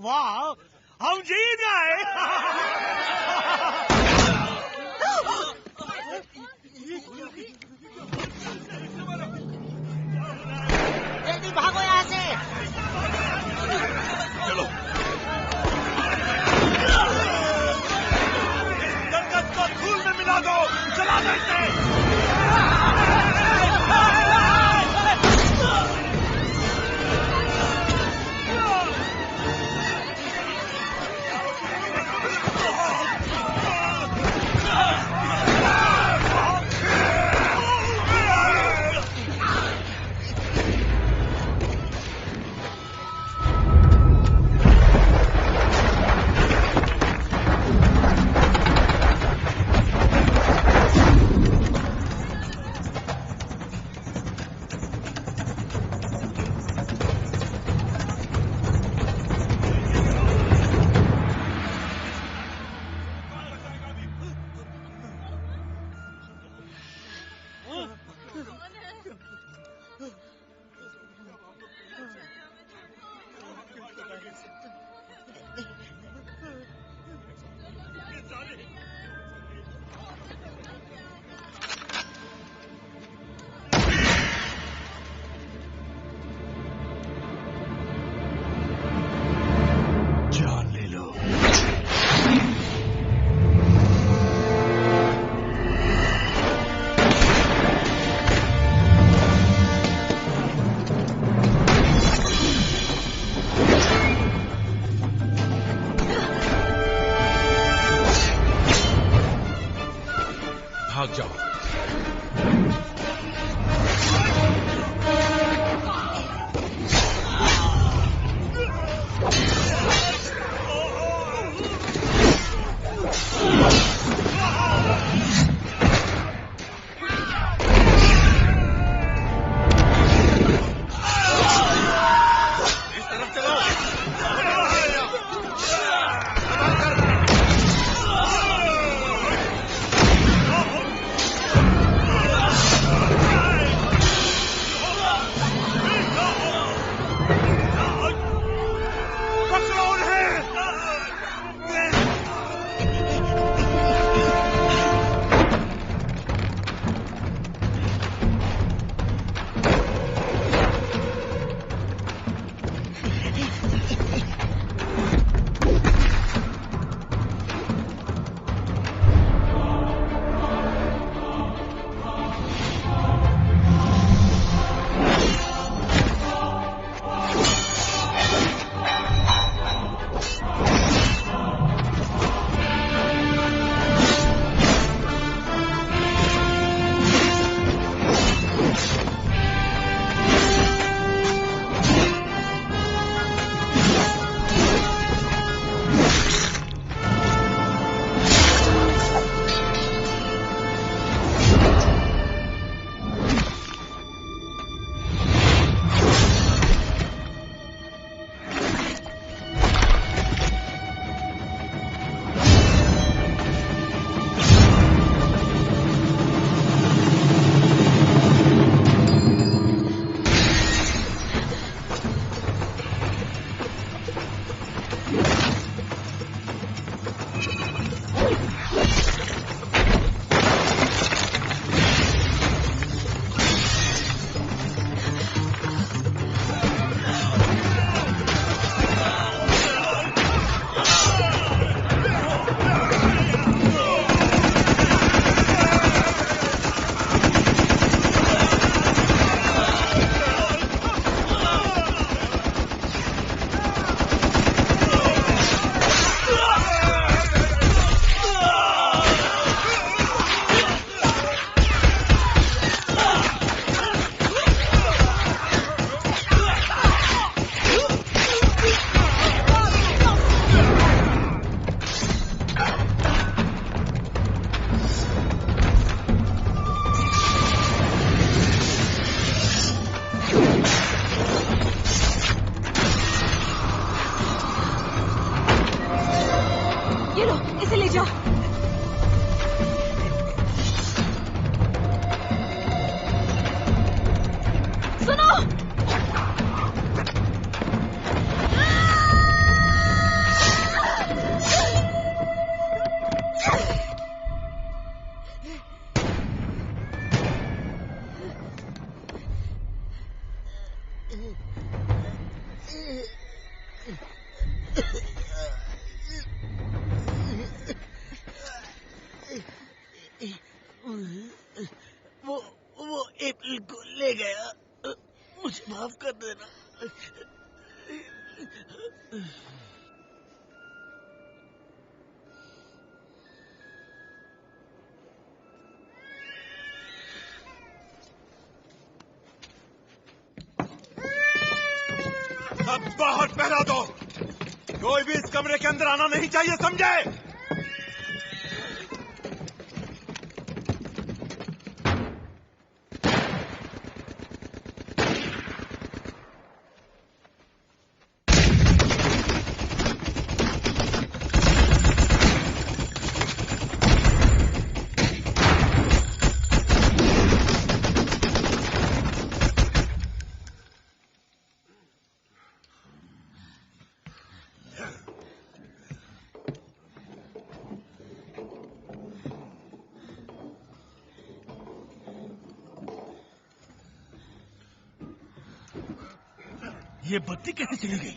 वाह, हम जीत गए। जल्दी भागो यहाँ से। चलो। जंगल को धूल में मिला दो, चला दो इसे। भाग जाओ। सुनो। वो एप्रिल को ले गया, मुझे माफ कर देना। अब बाहर पहरा दो, कोई भी इस कमरे के अंदर आना नहीं चाहिए, समझे? ये बत्ती कैसे चली गई?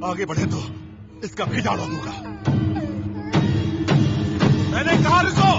आगे बढ़े तो इसका भी डाल दूंगा। मैंने कहा रुको।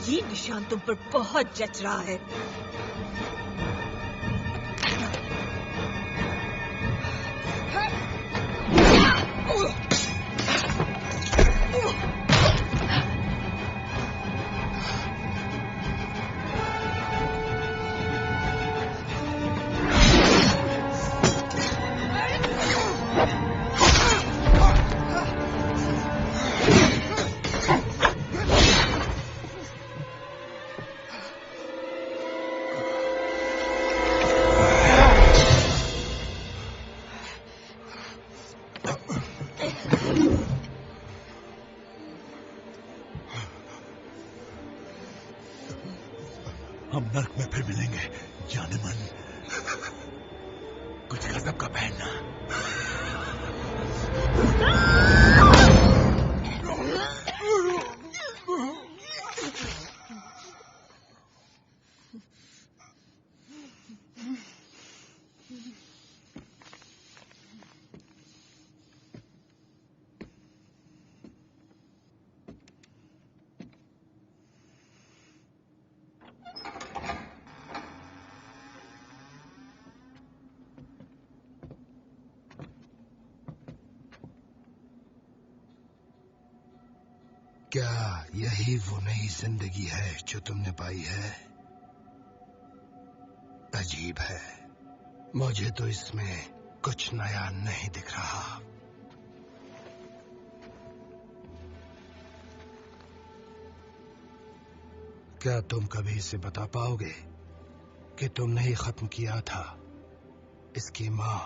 ये निशान तुम पर बहुत जच रहा है। हम नर्क में फिर मिलेंगे जाने मन। कुछ गजब का पहनना। क्या यही वो नई जिंदगी है जो तुमने पाई है? अजीब है, मुझे तो इसमें कुछ नया नहीं दिख रहा। क्या तुम कभी इसे बता पाओगे कि तुमने ही खत्म किया था इसकी माँ,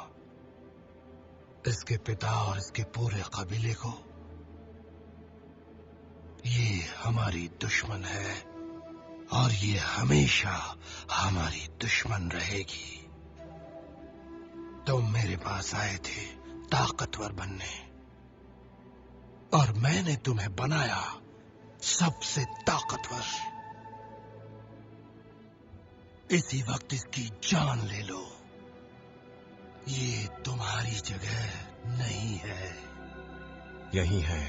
इसके पिता और इसके पूरे कबीले को? ये हमारी दुश्मन है और ये हमेशा हमारी दुश्मन रहेगी। तुम मेरे पास आए थे ताकतवर बनने और मैंने तुम्हें बनाया सबसे ताकतवर। इसी वक्त इसकी जान ले लो। ये तुम्हारी जगह नहीं है। यही है,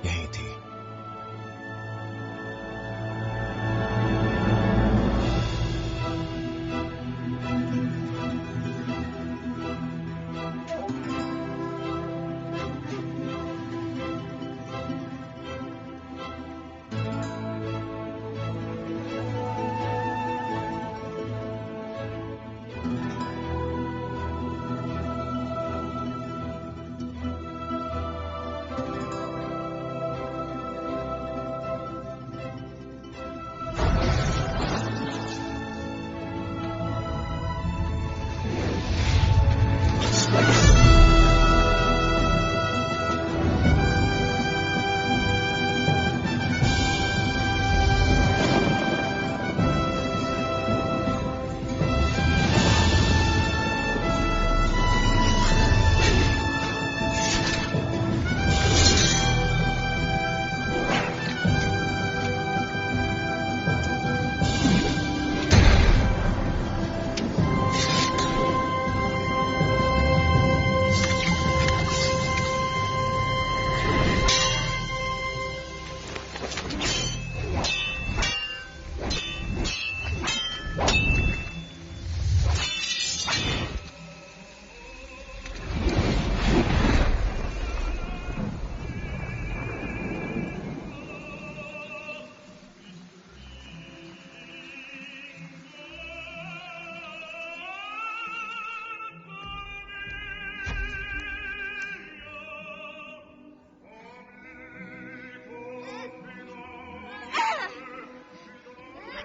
यही थी।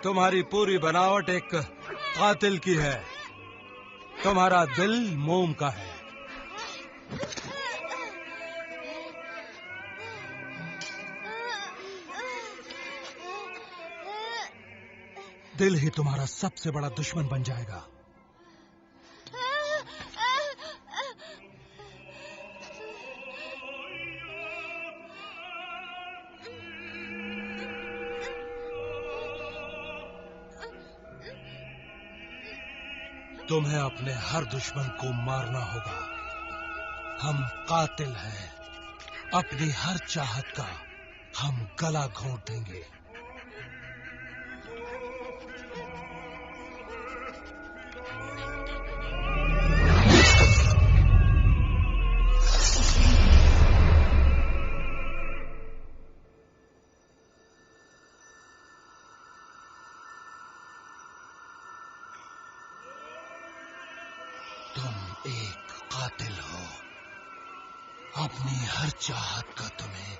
तुम्हारी पूरी बनावट एक कातिल की है। तुम्हारा दिल मोम का है। दिल ही तुम्हारा सबसे बड़ा दुश्मन बन जाएगा। तुम्हें अपने हर दुश्मन को मारना होगा। हम कातिल हैं। अपनी हर चाहत का हम गला घोंट देंगे। तुम एक कातिल हो। अपनी हर चाहत का तुम्हें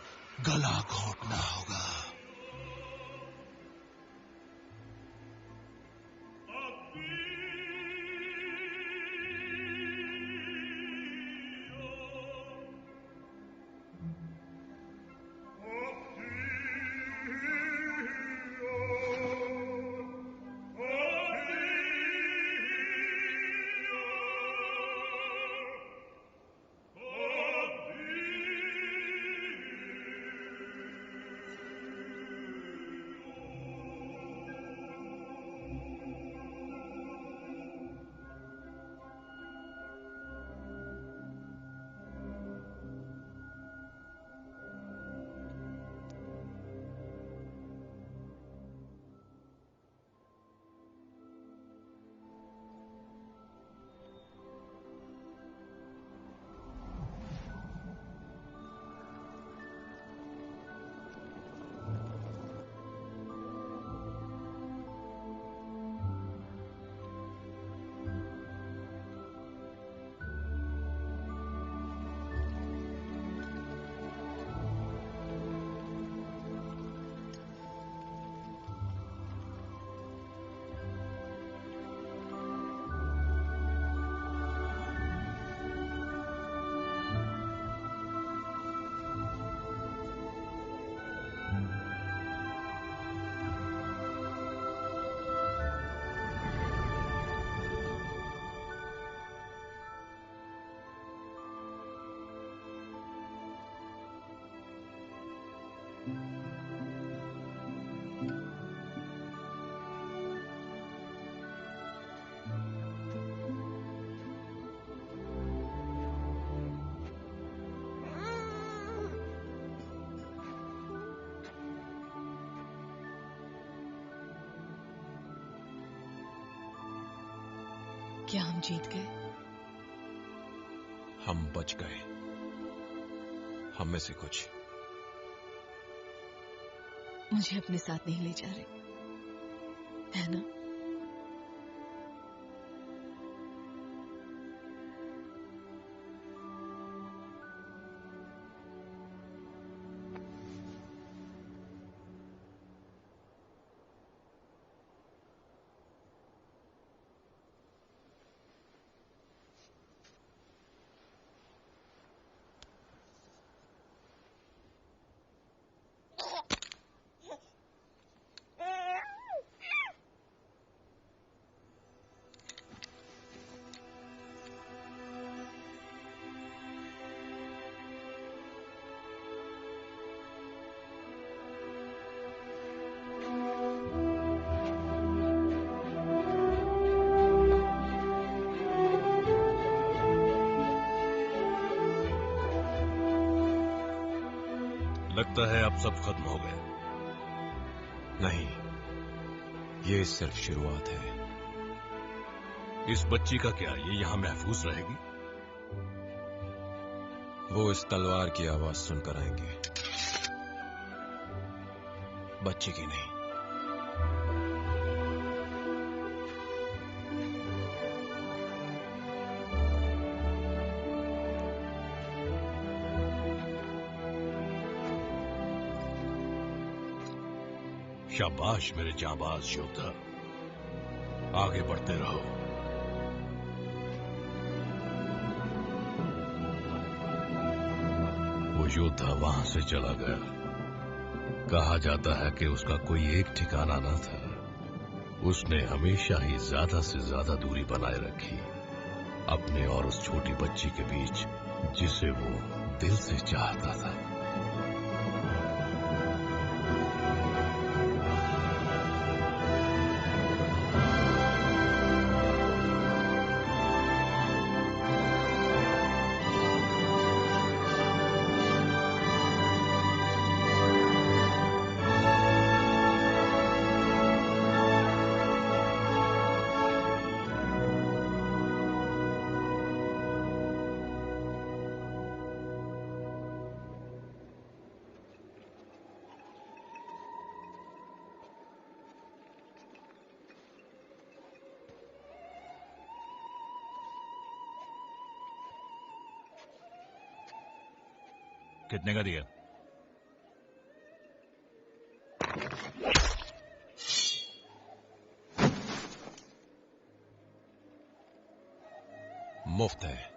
गला घोंटना होगा। क्या हम जीत गए? हम बच गए, हम में से कुछ। मुझे अपने साथ नहीं ले जा रहे, है ना? लगता है अब सब खत्म हो गया। नहीं, ये सिर्फ शुरुआत है। इस बच्ची का क्या, ये यहाँ महफूज रहेगी? वो इस तलवार की आवाज सुनकर आएंगे, बच्ची की नहीं। शाबाश मेरे जांबाज योद्धा, आगे बढ़ते रहो। वो योद्धा वहां से चला गया। कहा जाता है कि उसका कोई एक ठिकाना न था। उसने हमेशा ही ज्यादा से ज्यादा दूरी बनाए रखी अपने और उस छोटी बच्ची के बीच, जिसे वो दिल से चाहता था। कितने का दिया? मुफ्त है।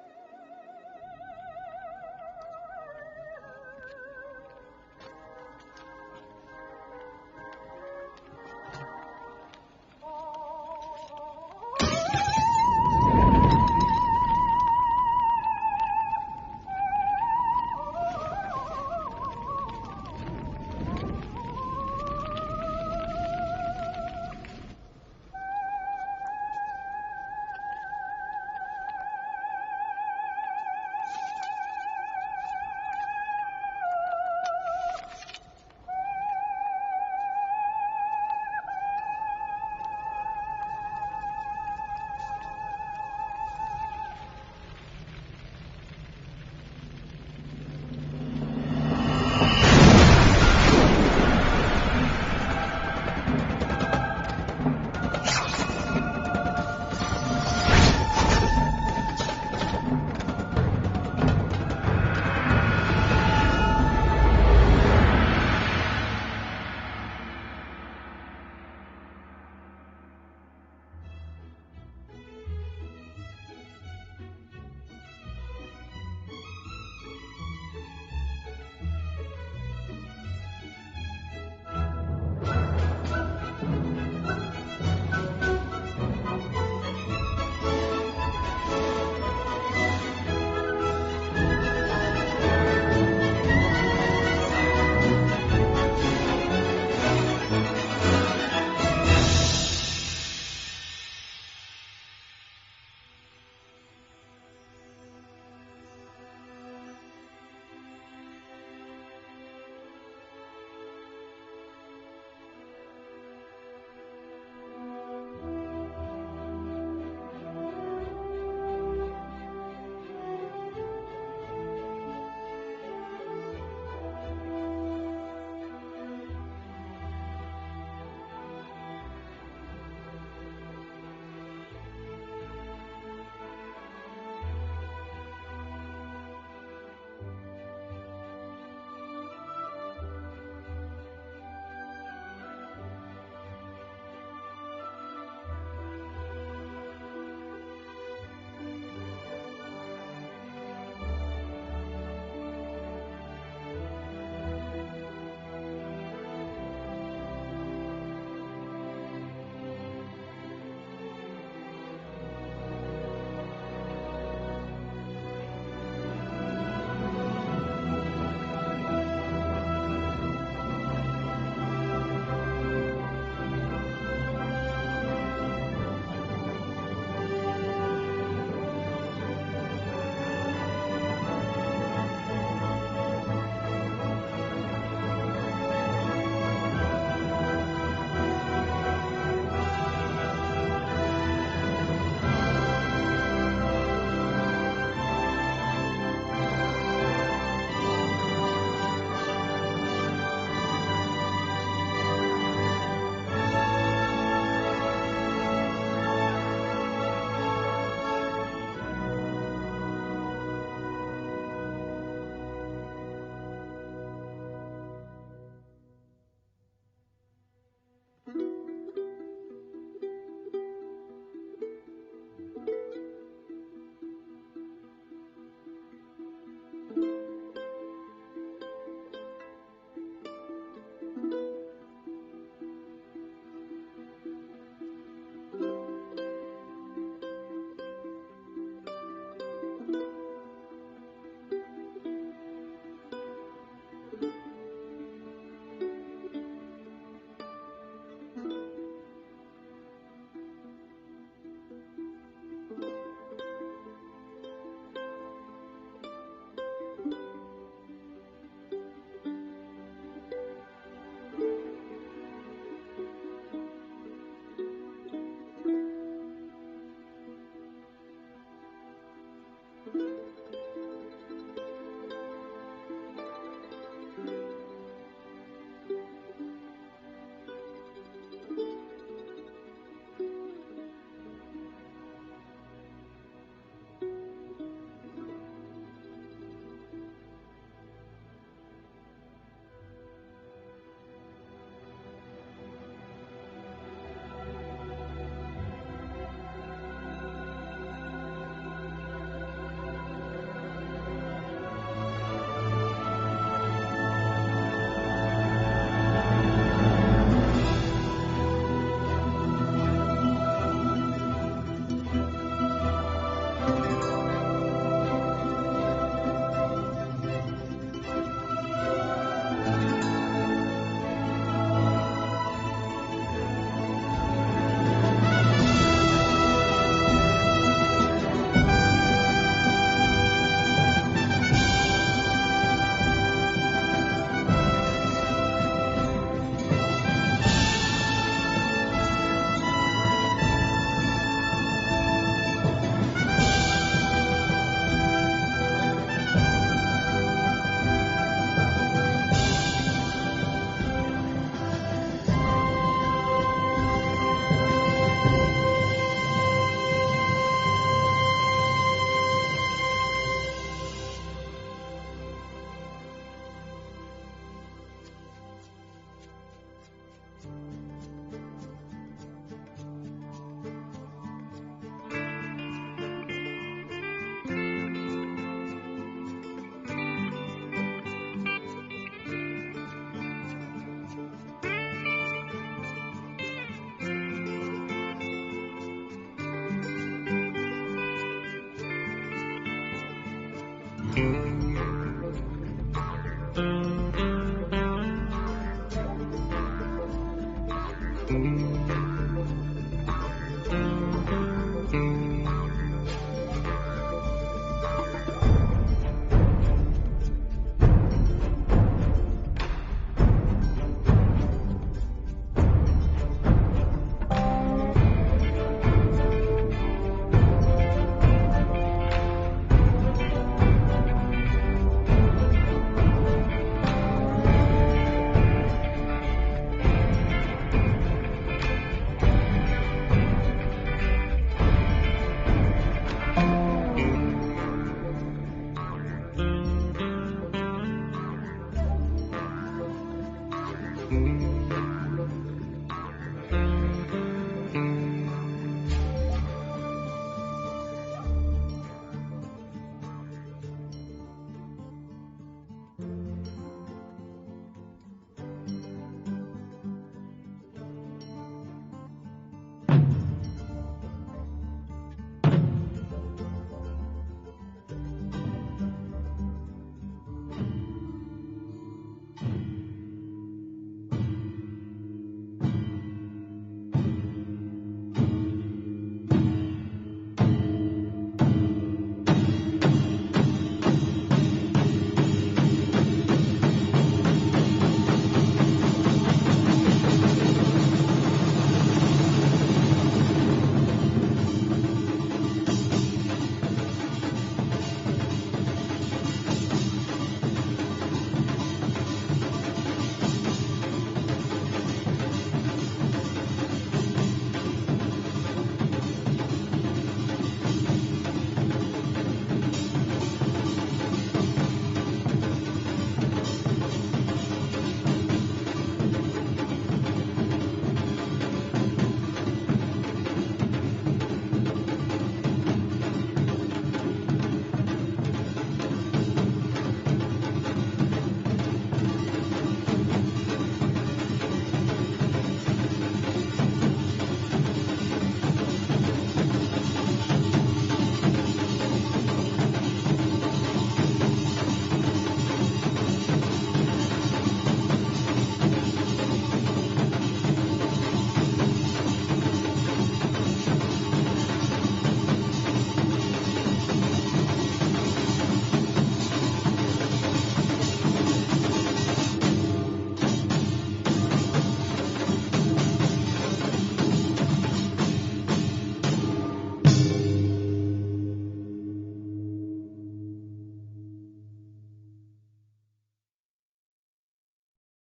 Mm-hmm.